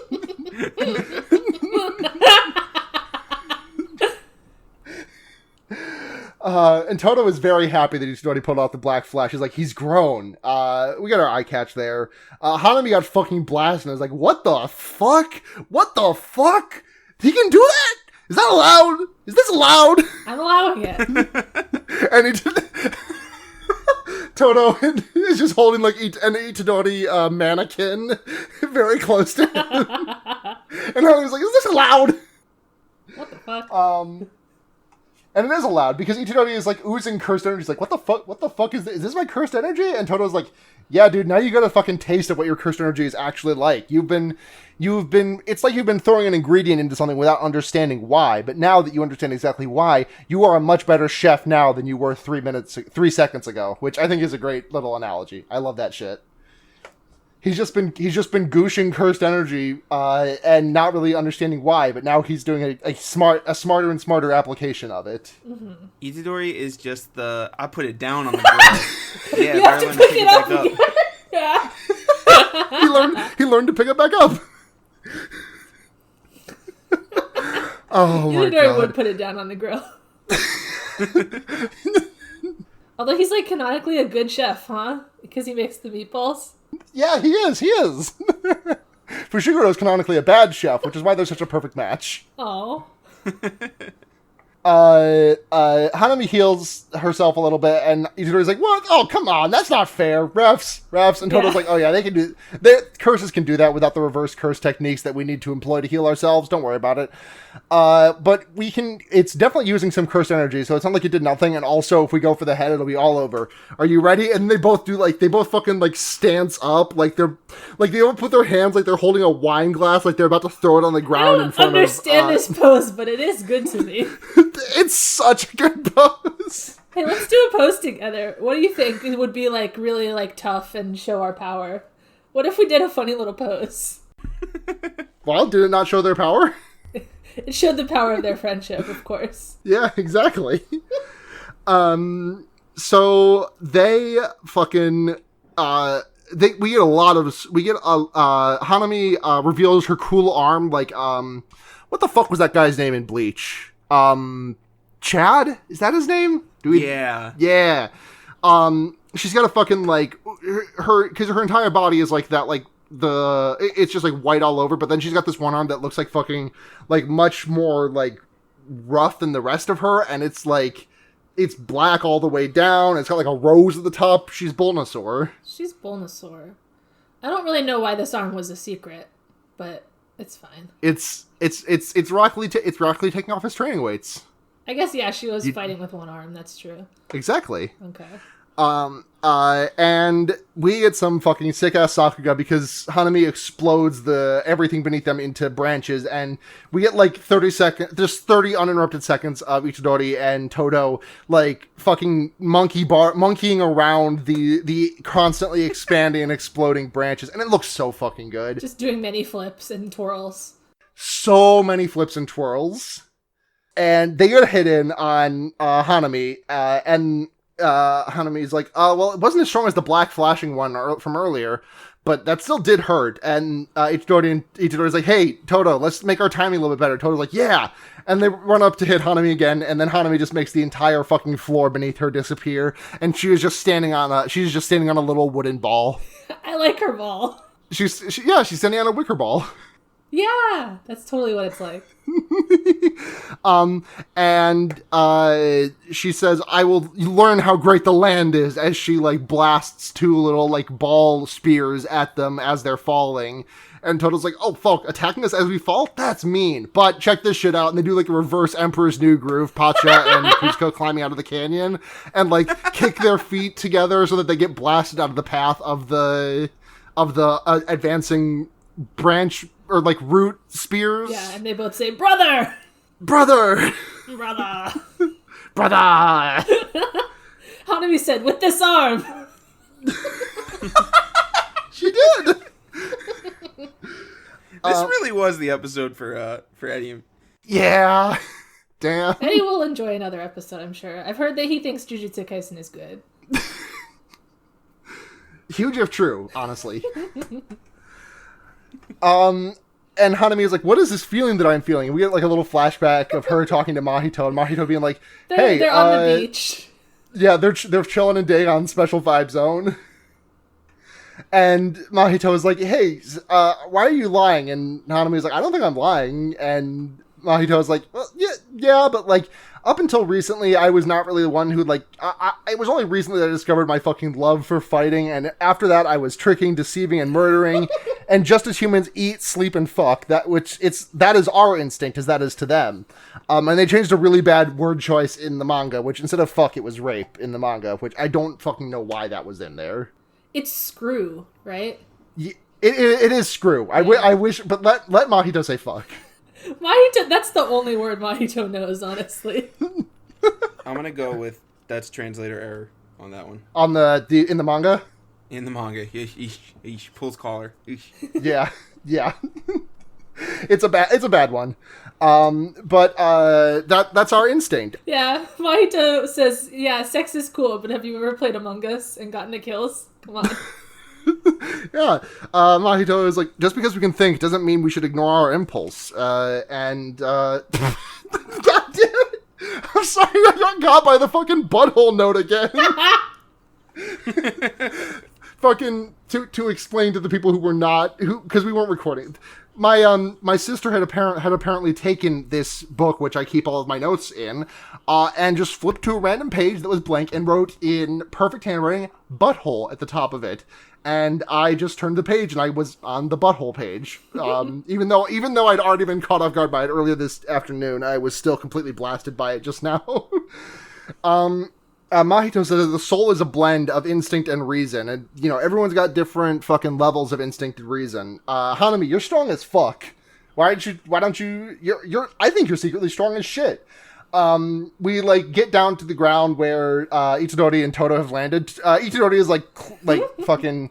And Toto is very happy that Itadori pulled off the Black Flash. He's like, he's grown. We got our eye catch there. Hanami got fucking blasted. I was like, what the fuck? What the fuck? He can do that? Is that allowed? Is this allowed? I'm allowing it. And he did. Toto is just holding like an Itadori mannequin very close to him. And Hanami's like, is this allowed? What the fuck? And it is allowed because Itadori is like oozing cursed energy. He's like, what the fuck? What the fuck is this? Is this my cursed energy? And Toto's like, yeah, dude, now you got a fucking taste of what your cursed energy is actually like. It's like you've been throwing an ingredient into something without understanding why. But now that you understand exactly why, you are a much better chef now than you were 3 seconds ago, which I think is a great little analogy. I love that shit. He's just been gooshing cursed energy and not really understanding why, but now he's doing a smarter and smarter application of it. Mm-hmm. Itadori is just I put it down on the grill. Yeah, you have to pick it up. Yeah. He learned to pick it back up. Oh my god. Itadori would put it down on the grill. Although he's like canonically a good chef, huh? Because he makes the meatballs. Yeah, he is. Fushiguro is canonically a bad chef, which is why they're such a perfect match. Oh. Hanami heals herself a little bit, and Itadori's like, what? Oh, come on, that's not fair. Refs. And Toto's like, oh yeah, they can do... curses can do that without the reverse curse techniques that we need to employ to heal ourselves. Don't worry about it. But we can... It's definitely using some cursed energy, so it's not like it did nothing, and also, if we go for the head, it'll be all over. Are you ready? And they both do, like, they both fucking, like, stance up, like they're... Like, they all put their hands like they're holding a wine glass, like they're about to throw it on the ground in front of... I don't understand this pose, but it is good to me. It's such a good pose. Hey, let's do a pose together. What do you think? It would be, like, really, like, tough and show our power. What if we did a funny little pose? Well, did it not show their power? It showed the power of their friendship, of course. Yeah, exactly. So they fucking we get a lot of Hanami reveals her cool arm, like what the fuck was that guy's name in Bleach? Chad? Is that his name? Yeah. Yeah. She's got a fucking like because her entire body is like that, like it's just like white all over, but then she's got this one arm that looks like fucking like much more like rough than the rest of her, and it's like it's black all the way down. It's got like a rose at the top. She's Bulbasaur. She's Bulbasaur. I don't really know why this arm was a secret, but it's fine. It's Rock Lee taking off his training weights. I guess yeah, she was fighting with one arm. That's true. Exactly. Okay. And we get some fucking sick-ass Sakuga because Hanami explodes everything beneath them into branches, and we get like 30 uninterrupted seconds of Itadori and Toto like fucking monkeying around the constantly expanding and exploding branches, and it looks so fucking good. Just doing many flips and twirls. So many flips and twirls. And they get a hit in on Hanami, and Hanami's like, well, it wasn't as strong as the black flashing one from earlier, but that still did hurt. And Itadori's like, hey, Toto, let's make our timing a little bit better. Toto's like, yeah. And they run up to hit Hanami again, and then Hanami just makes the entire fucking floor beneath her disappear, and she's just standing on a little wooden ball. I like her ball. She's standing on a wicker ball. Yeah, that's totally what it's like. And she says, I will learn how great the land is, as she like blasts two little like ball spears at them as they're falling. And Toto's like, oh fuck, attacking us as we fall? That's mean. But check this shit out. And they do like a reverse Emperor's New Groove, Pacha and Kuzco climbing out of the canyon and like kick their feet together so that they get blasted out of the path of the advancing branch or like root spears. Yeah, and they both say, brother! Brother! Brother! Brother! Hanami said, with this arm! She did! This really was the episode for Eddie. Yeah. Damn. Eddie will enjoy another episode, I'm sure. I've heard that he thinks Jujutsu Kaisen is good. Huge if true, honestly. And Hanami is like, what is this feeling that I'm feeling? And we get like a little flashback of her talking to Mahito, and Mahito being like, hey, they're on the beach. Yeah, they're chilling in Dagon Special Vibe Zone. And Mahito is like, hey, why are you lying? And Hanami's like, I don't think I'm lying. And Mahito is like, well, yeah, but like, up until recently, I was not really the one who, like, it was only recently that I discovered my fucking love for fighting, and after that, I was tricking, deceiving, and murdering, and just as humans eat, sleep, and fuck, that is our instinct, as that is to them. And they changed a really bad word choice in the manga, which instead of fuck, it was rape in the manga, which I don't fucking know why that was in there. It's screw, right? It is screw. I wish, but let Mahito say fuck. Mahito, that's the only word Mahito knows, honestly. I'm gonna go with that's translator error on that one. On in the manga? In the manga. He pulls collar. Yeah. It's a bad one. But that's our instinct. Yeah, Mahito says, yeah, sex is cool, but have you ever played Among Us and gotten the kills? Come on. Yeah, Mahito is like, just because we can think doesn't mean we should ignore our impulse. God damn it! I'm sorry, I got caught by the fucking butthole note again. Fucking to explain to the people because we weren't recording. My sister had apparently taken this book, which I keep all of my notes in, and just flipped to a random page that was blank and wrote in perfect handwriting "butthole" at the top of it. And I just turned the page and I was on the butthole page. Even though I'd already been caught off guard by it earlier this afternoon, I was still completely blasted by it just now. Mahito says the soul is a blend of instinct and reason, and everyone's got different fucking levels of instinct and reason. Hanami, you're strong as fuck. Why don't you? I think you're secretly strong as shit. We like get down to the ground where Itadori and Toto have landed. Itadori is like fucking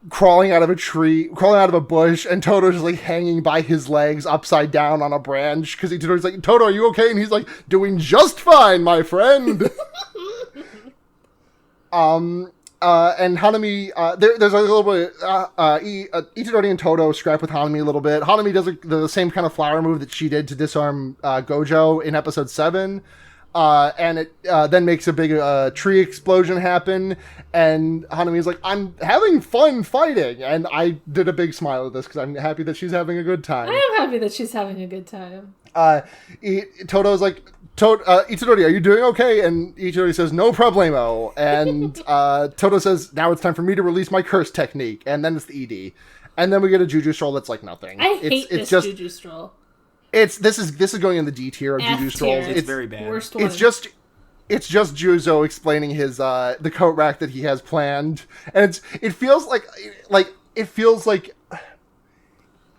crawling out of a bush, and Toto's just like hanging by his legs upside down on a branch because Itadori's like, Toto, are you okay? And he's like, doing just fine, my friend. And Hanami, there's a little bit, Itadori and Toto scrap with Hanami a little bit. Hanami does the same kind of flower move that she did to disarm Gojo in episode 7. And it then makes a big tree explosion happen. And Hanami's like, I'm having fun fighting. And I did a big smile at this because I'm happy that she's having a good time. I am happy that she's having a good time. Toto's like, Itadori, are you doing okay? And Itadori says, no problemo. And Toto says, now it's time for me to release my curse technique. And then it's the ED. And then we get a Juju stroll that's like nothing. I hate this Juju stroll. This is going in the D tier of Juju strolls. It's very bad. Worst one. It's just Juzo explaining his the coat rack that he has planned. And it feels like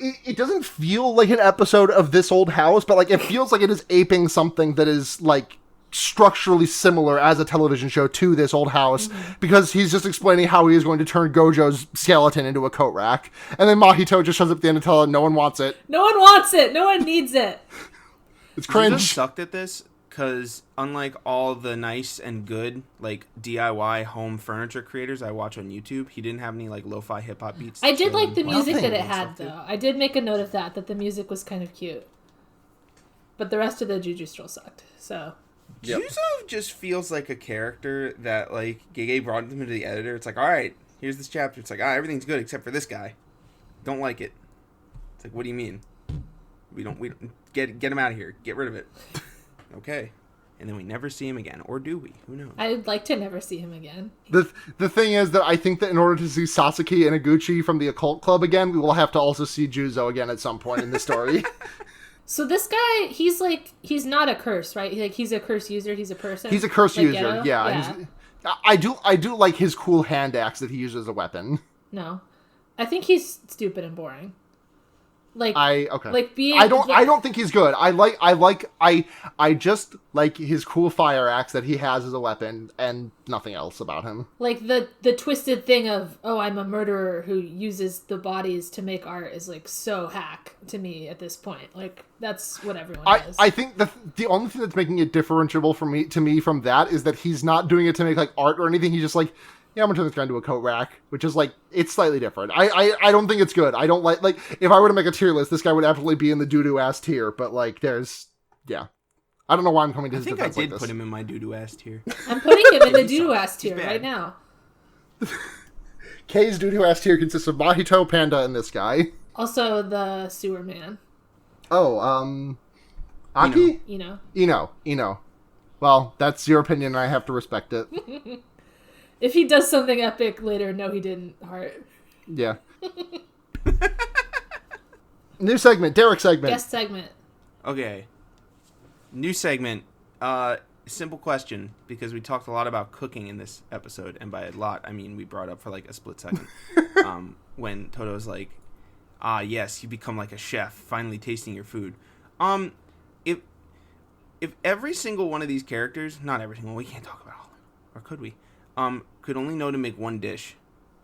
it doesn't feel like an episode of This Old House, but like it feels like it is aping something that is like structurally similar as a television show to This Old House, because he's just explaining how he is going to turn Gojo's skeleton into a coat rack, and then Mahito just shows up at the end and tells him no one wants it. No one wants it. No one needs it. It's cringe. Juzo sucked at this because unlike all the nice and good like DIY home furniture creators I watch on YouTube, he didn't have any like lo-fi hip hop beats. I did like the music that it Nothing. had, though. I did make a note of that the music was kind of cute. But the rest of the Juju stroll sucked. So Yep. Juzo just feels like a character that like Gege brought him into the editor. It's like, all right, here's this chapter. It's like, everything's good except for this guy. Don't like it. It's like, what do you mean? We don't get him out of here. Get rid of it. Okay. And then we never see him again, or do we? Who knows? I'd like to never see him again. The thing is that I think that in order to see Sasaki and Iguchi from the Occult Club again, we will have to also see Juzo again at some point in the story. So this guy, he's not a curse, right? He's a curse user. He's a person. He's a curse like user, Ghetto? yeah. I do like his cool hand axe that he uses as a weapon. No, I think he's stupid and boring. Okay. Like being. I don't think he's good. I just like his cool fire axe that he has as a weapon and nothing else about him. Like the twisted thing of, oh, I'm a murderer who uses the bodies to make art is like so hack to me at this point. Like that's what everyone does. I think the only thing that's making it differentiable to me from that is that he's not doing it to make like art or anything. He's just like, yeah, I'm gonna turn this guy into a coat rack, which is like, it's slightly different. I don't think it's good. I don't like, if I were to make a tier list, this guy would absolutely be in the doo-doo ass tier, but like, yeah. I don't know why I'm coming to I his think I defense like did this. put him in my doo-doo ass tier. I'm putting him in the doo-doo ass tier bad. right now. K's doo-doo ass tier consists of Mahito, Panda, and this guy. Also, the sewer man. Oh, Aki? Ino. Well, that's your opinion, and I have to respect it. If he does something epic later, no, he didn't. Heart. Yeah. New segment, Derek segment. Guest segment. Okay. New segment. Simple question, because we talked a lot about cooking in this episode, and by a lot, I mean we brought up for like a split second. When Toto's like, yes, you become like a chef, finally tasting your food. If every single one of these characters, not every single, we can't talk about all of them, or could we? Could only know to make one dish,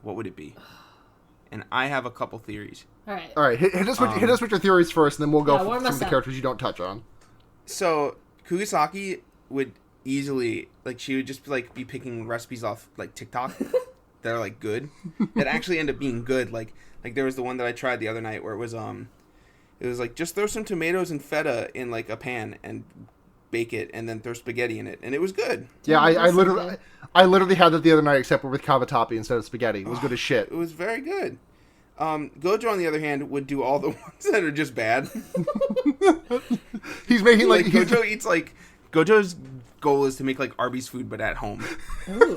what would it be? And I have a couple theories. All right. All right, hit us with your theories first, and then we'll go for warm some us of the up. characters you don't touch on. So Kugisaki would easily, like, she would just like be picking recipes off like TikTok that are like good, that actually end up being good. Like there was the one that I tried the other night where it was like, just throw some tomatoes and feta in like a pan and bake it, and then throw spaghetti in it, and it was good. Yeah, I That's literally good. I literally had that the other night, except with cavatappi instead of spaghetti. It was good as shit. It was very good. Gojo, on the other hand, would do all the ones that are just bad. He's making like Gojo eats like, Gojo's goal is to make like Arby's food, but at home. Ooh.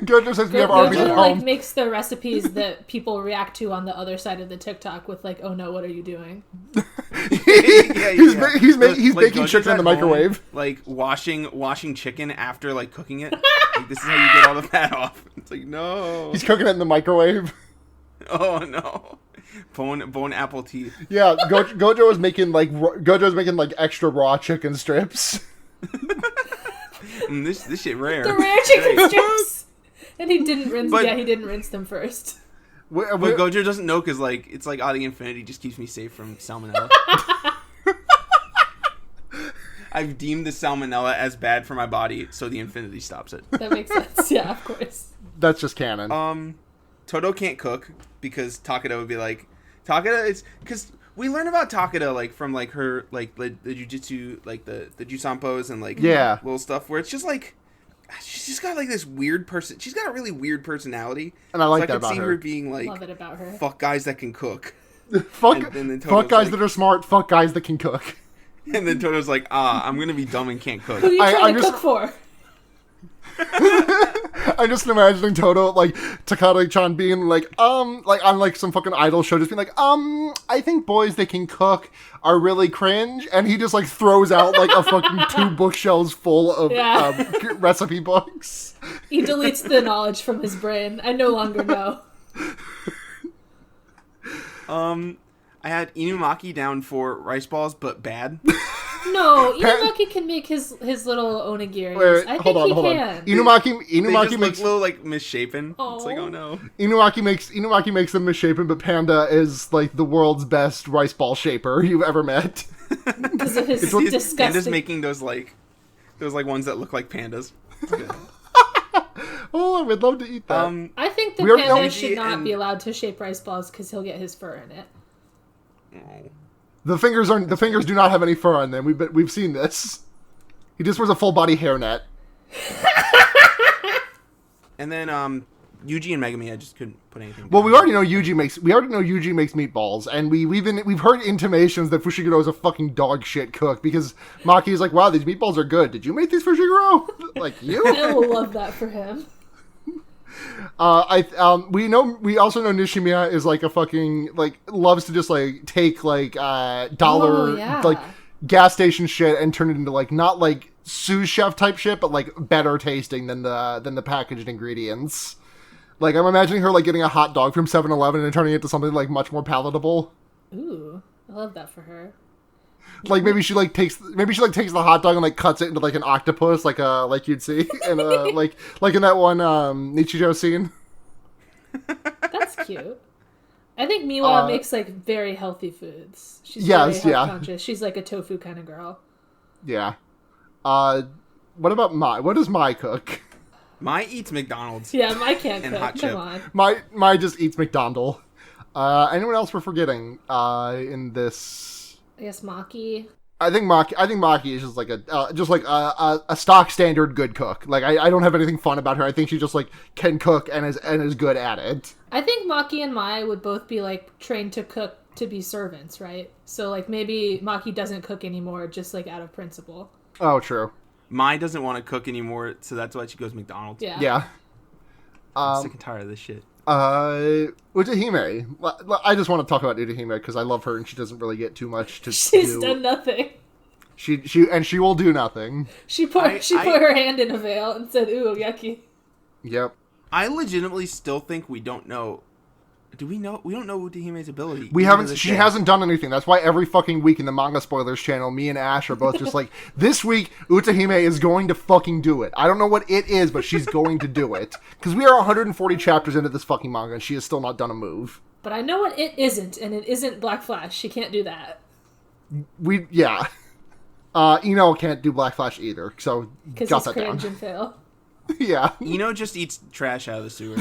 Gojo says we have Arby's at Gojo home. like makes the recipes that people react to on the other side of the TikTok with like, "Oh no, what are you doing?" He's Like, baking Gojo's chicken in at the microwave. home, like washing chicken after like cooking it. Like, this is how you get all the fat off. It's like, no. He's cooking it in the microwave. Oh no. Bone apple teeth. Yeah, Gojo is making like extra raw chicken strips. This shit rare. The rare chicken strips. And he didn't rinse. But- he didn't rinse them first. But Gojo doesn't know, because like it's like the infinity just keeps me safe from salmonella. I've deemed the salmonella as bad for my body, so the infinity stops it. That makes sense. Yeah, of course. That's just canon. Toto can't cook because Takeda would be like, Takeda is, because we learn about Takeda like from like her like the jujitsu, like the jusampos and like Yeah. little stuff where it's just like, she's just got like this weird person. She's got a really weird personality, And I like so that I about could see her. her being like, Love it about her. fuck guys that can cook. fuck and then Toto's fuck guys like- that are smart, fuck guys that can cook. And then Toto's like, I'm gonna be dumb and can't cook. Who are you trying I'm to just- cook for? I'm just imagining Toto, like, Takada-chan being like on like some fucking idol show, just being like, I think boys that can cook are really cringe, and he just like throws out like a fucking 2 bookshelves full of Yeah. recipe books. He deletes the knowledge from his brain. I no longer know. I had Inumaki down for rice balls, but bad. No, Inumaki can make his little onigiris. Wait, I hold think on. he can. They Inumaki just makes look a little like misshapen. Oh. It's like, oh no. Inumaki makes them misshapen, but Panda is like the world's best rice ball shaper you've ever met. Because of his Panda's disgusting... making those ones that look like pandas. It's good. Oh, I would love to eat that. I think the We already know panda Yuji should not and- be allowed to shape rice balls because he'll get his fur in it. Oh. The fingers do not have any fur on them. We've seen this. He just wears a full body hairnet. And then Yuji and Megami, I just couldn't put anything. Well, down. we already know Yuji makes meatballs, and we've heard intimations that Fushiguro is a fucking dog shit cook, because Maki is like, wow, these meatballs are good. Did you make these, Fushiguro? Like, you? I will love that for him. We also know Nishimiya is like a fucking like loves to just like take like dollar Oh, yeah. like gas station shit and turn it into like not like sous chef type shit, but like better tasting than the packaged ingredients. Like, I'm imagining her like getting a hot dog from 7-Eleven and turning it into something like much more palatable. Ooh, I love that for her. Like maybe she takes the hot dog and like cuts it into like an octopus, like you'd see in like in that one Nichijou scene. That's cute. I think Miwa makes like very healthy foods. She's Yes, very yeah. health conscious. She's like a tofu kind of girl. Yeah. What about Mai? What does Mai cook? Mai eats McDonald's. Yeah, Mai can't And cook. hot chip. Come on. My just eats McDonald. Anyone else we're forgetting in this? I guess Maki. I think Maki is just like a stock standard good cook. Like I don't have anything fun about her. I think she just like can cook and is good at it. I think Maki and Mai would both be like trained to cook to be servants, right? So like maybe Maki doesn't cook anymore just like out of principle. Oh, true. Mai doesn't want to cook anymore, so that's why she goes McDonald's. Yeah. Yeah. I'm sick and tired of this shit. Utahime. I just want to talk about Utahime because I love her and she doesn't really get too much to She's do. done nothing. She will do nothing. She put her hand in a veil and said, "Ooh, yucky." Yep. I legitimately still think we don't know. Do we know? We don't know Utahime's ability. We haven't. She hasn't done anything. That's why every fucking week in the Manga Spoilers channel, me and Ash are both just like, this week Utahime is going to fucking do it. I don't know what it is, but she's going to do it. Because we are 140 chapters into this fucking manga, and she has still not done a move. But I know what it isn't, and it isn't Black Flash. She can't do that. Yeah. Ino can't do Black Flash either, so Because jot he's that down. cringe and fail. Yeah. Ino just eats trash out of the sewer.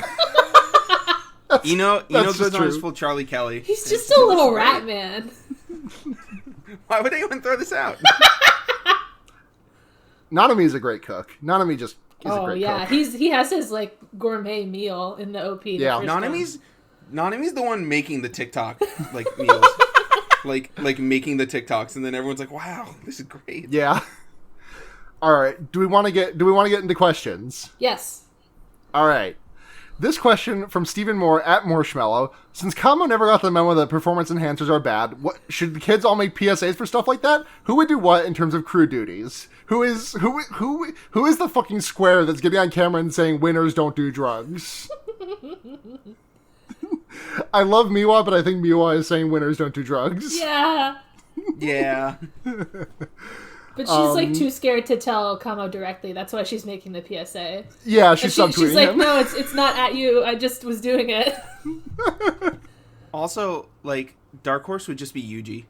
Ino goes on his full Charlie Kelly. He's just a little rat man. Why would anyone throw this out? Nanami is a great cook. Nanami just is a great cook. he has his like gourmet meal in the OP. Yeah. Nanami's the one making the TikTok like meals. like making the TikToks, and then everyone's like, "Wow, this is great." Yeah. All right. Do we want to get into questions? Yes. All right. This question from Stephen Moore at Marshmallow. Since Kamo never got the memo that performance enhancers are bad, what should the kids all make PSAs for stuff like that? Who would do what in terms of crew duties? Who is the fucking square that's getting on camera and saying winners don't do drugs? I love Miwa, but I think Miwa is saying winners don't do drugs. Yeah. Yeah. But she's like too scared to tell Kamo directly. That's why she's making the PSA. Yeah, she's subtweeting She's like, him. no, it's not at you. I just was doing it. Also, like, Dark Horse would just be Yuji.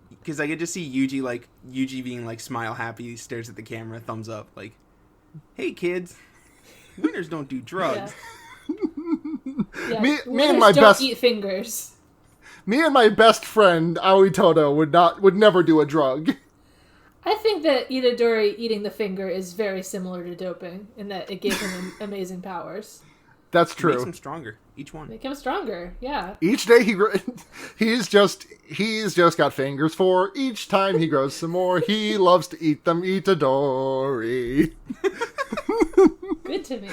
Because I could just see Yuji being like smile happy, stares at the camera, thumbs up, like, "Hey kids, winners don't do drugs." Yeah. Me Winners and my don't best eat fingers. Me and my best friend Aoi Todo would never do a drug. I think that Itadori eating the finger is very similar to doping in that it gave him amazing powers. That's It makes true. him stronger, each one. Make him stronger, yeah. Each day he's just got fingers for each time he grows some more. He loves to eat them, Itadori. Good to me.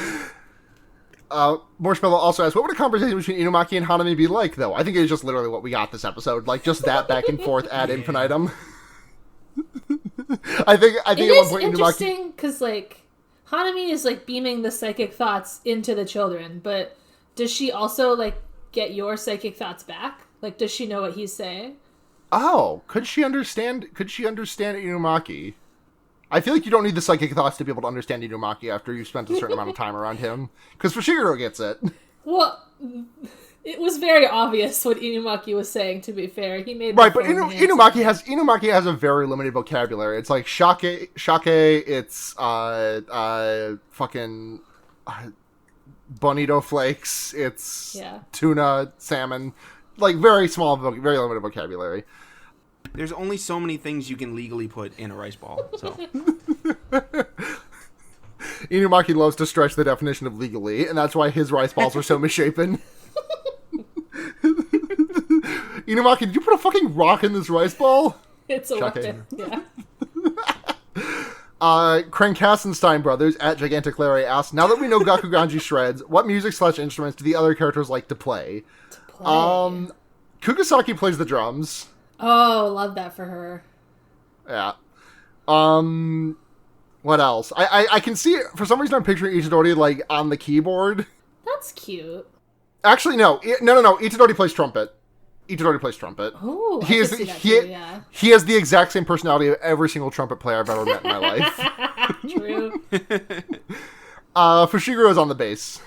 Marshmallow also asks, what would a conversation between Inumaki and Hanami be like, though? I think it's just literally what we got this episode. Like, just that back and forth ad infinitum. I think It at one is point interesting because, like, Hanami is, like, beaming the psychic thoughts into the children, but does she also, like, get your psychic thoughts back? Like, does she know what he's saying? Oh, could she understand Inumaki? I feel like you don't need the psychic thoughts to be able to understand Inumaki after you've spent a certain amount of time around him. Because Fushiguro gets it. Well, it was very obvious what Inumaki was saying, to be fair. He made Right, but Inumaki has a very limited vocabulary. It's like shake, it's fucking bonito flakes, it's tuna, salmon. Like, very small, very limited vocabulary. There's only so many things you can legally put in a rice ball, so. Inumaki loves to stretch the definition of legally, and that's why his rice balls are so misshapen. Inumaki, did you put a fucking rock in this rice ball? It's a weapon, yeah. Crankasenstein Brothers at Gigantic Larry asks, now that we know Gakuganji shreds, what music/instruments do the other characters like to play? Kugasaki plays the drums. Oh, love that for her. Yeah. What else? I can see, for some reason I'm picturing Itadori, like, on the keyboard. That's cute. Actually, no. Itadori plays trumpet. Oh, He has the exact same personality of every single trumpet player I've ever met in my life. True. Fushiguro is on the bass.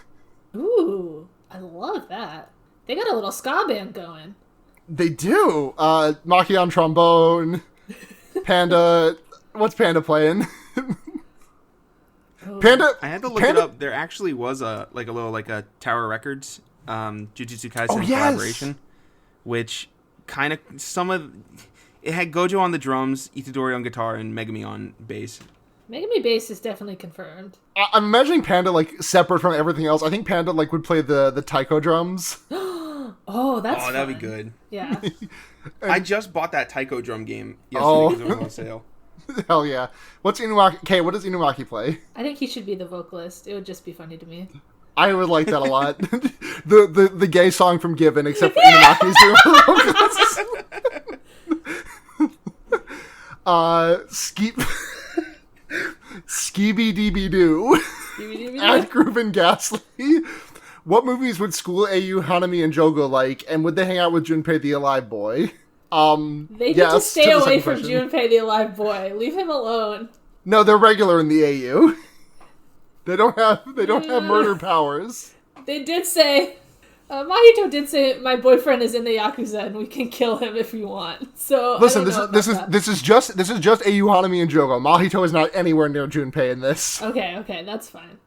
Ooh, I love that. They got a little ska band going. They do. Maki on trombone. Panda. What's Panda playing? Panda. I had to look Panda, it up. There actually was a Tower Records Jujutsu Kaisen Oh, yes! collaboration, which kind of it had Gojo on the drums, Itadori on guitar, and Megami on bass. Megami bass is definitely confirmed. I'm imagining Panda like separate from everything else. I think Panda like would play the taiko drums. Oh, that's fun. That'd be good. Yeah. I just bought that taiko drum game yesterday because it was on sale. Hell yeah! What's Inumaki? Okay, what does Inumaki play? I think he should be the vocalist. It would just be funny to me. I would like that a lot. the gay song from Given, except for Inumaki's doing the vocals. Skeeby DB Doo. At Groove and Ghastly. What movies would School AU, Hanami, and Jogo like, and would they hang out with Junpei the Alive Boy? They need to stay away from Junpei the Alive Boy. Leave him alone. No, they're regular in the AU. They don't have murder powers. They did say Mahito did say my boyfriend is in the Yakuza and we can kill him if we want. So listen, this is just AU, Hanami, and Jogo. Mahito is not anywhere near Junpei in this. Okay, that's fine.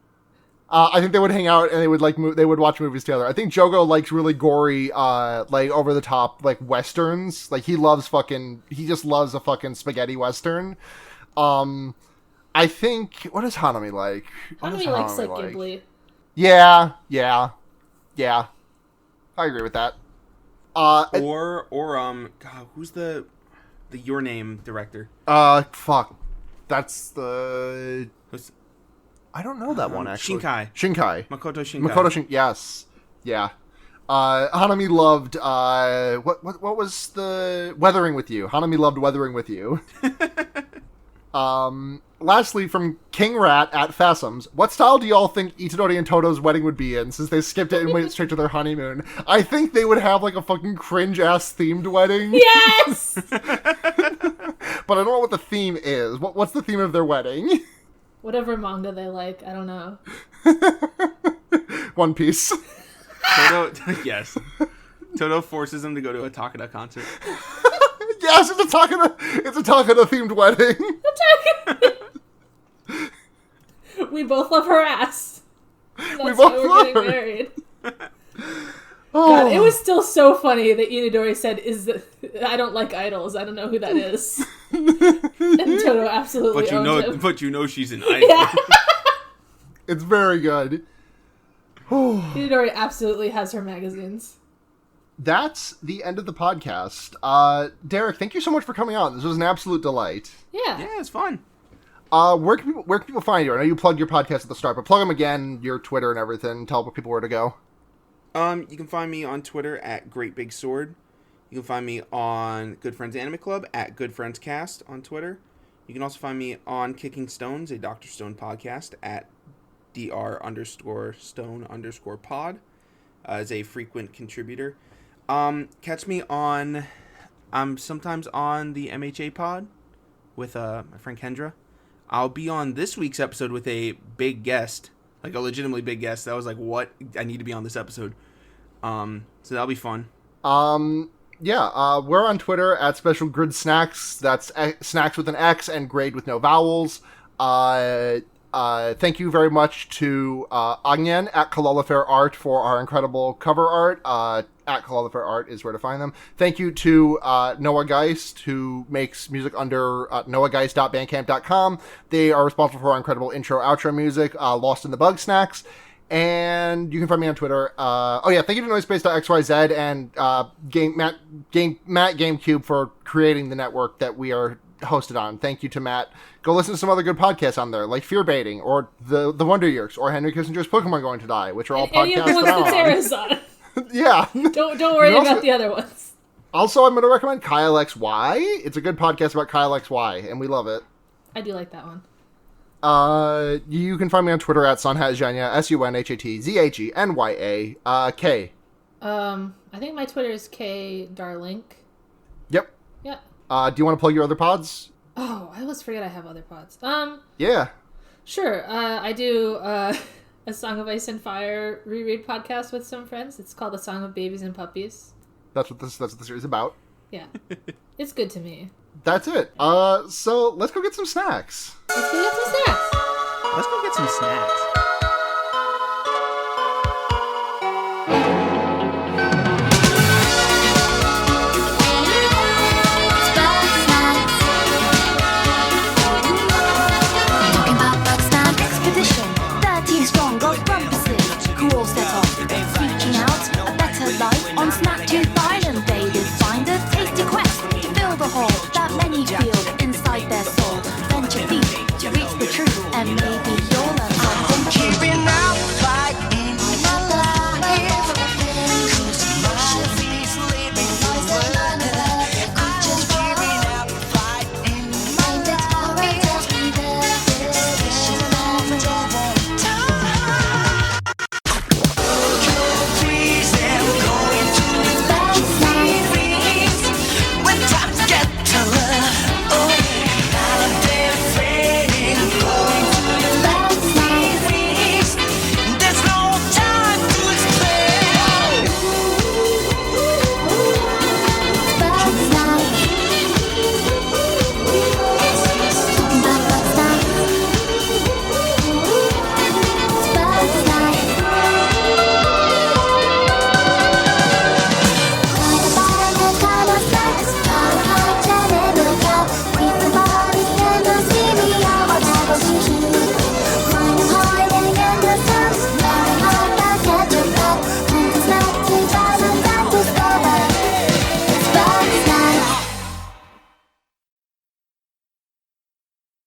I think they would hang out and they would they would watch movies together. I think Jogo likes really gory, like over the top, like westerns. Like he just loves a fucking spaghetti western. I think, what does Hanami like? Hanami likes like Ghibli. Yeah. I agree with that. God, who's the Your Name director? Fuck. That's the... I don't know that one, actually. Shinkai. Makoto Shinkai. Yes. Yeah. Hanami loved, what was the... Weathering with You. Hanami loved Weathering with You. Lastly, from King Rat at Phasms, what style do y'all think Itadori and Toto's wedding would be in, since they skipped it and went straight to their honeymoon? I think they would have, like, a fucking cringe-ass themed wedding. Yes! But I don't know what the theme is. What's the theme of their wedding? Whatever manga they like, I don't know. One Piece. Yes. Toto forces him to go to a Takada concert. Yes, it's a Takada themed wedding. We both love her ass. That's we both why we're love getting her. Married. God, it was still so funny that Itadori said, I don't like idols. I don't know who that is. And Toto absolutely owns him. But you know she's an idol. Yeah. It's very good. Itadori absolutely has her magazines. That's the end of the podcast. Derek, thank you so much for coming on. This was an absolute delight. Yeah, it's fun. Where can people find you? I know you plugged your podcast at the start, but plug them again, your Twitter and everything. Tell people where to go. You can find me on Twitter at Great Big Sword. You can find me on Good Friends Anime Club at Good Friends Cast on Twitter. You can also find me on Kicking Stones, a Dr. Stone podcast at dr_stone_pod as a frequent contributor. Catch me on, I'm sometimes on the MHA pod with my friend Kendra. I'll be on this week's episode with a big guest, like a legitimately big guest. That was like, what? I need to be on this episode. So that'll be fun. We're on Twitter at Special Grid Snacks. That's snacks with an X and grade with no vowels. Thank you very much to Agnen at Kalala Fair Art for our incredible cover art. At Kalala Fair Art is where to find them. Thank you to Noah Geist, who makes music under noahgeist.bandcamp.com. They are responsible for our incredible intro-outro music, Lost in the Bug Snacks. And you can find me on Twitter. Thank you to Noisepace.xyz and Matt GameCube for creating the network that we are hosted on. Thank you to Matt. Go listen to some other good podcasts on there, like Fear Baiting, or the Wonder Years, or Henry Kissinger's Pokemon Going to Die, which are all podcasts. Any of the ones that Sarah's on. Yeah. Don't worry about the other ones. Also, I'm going to recommend Kyle XY. It's a good podcast about Kyle XY, and we love it. I do like that one. You can find me on Twitter at Sunhatzhenya, SUNHATZHENYA, K. I think my Twitter is K Darlink. Yep. Yeah. Do you want to plug your other pods? Oh, I always forget I have other pods. Yeah. Sure. I do A Song of Ice and Fire reread podcast with some friends. It's called A Song of Babies and Puppies. That's what the series is about. Yeah. It's good to me. That's it. So let's go get some snacks. Let's go get some snacks. Let's go get some snacks.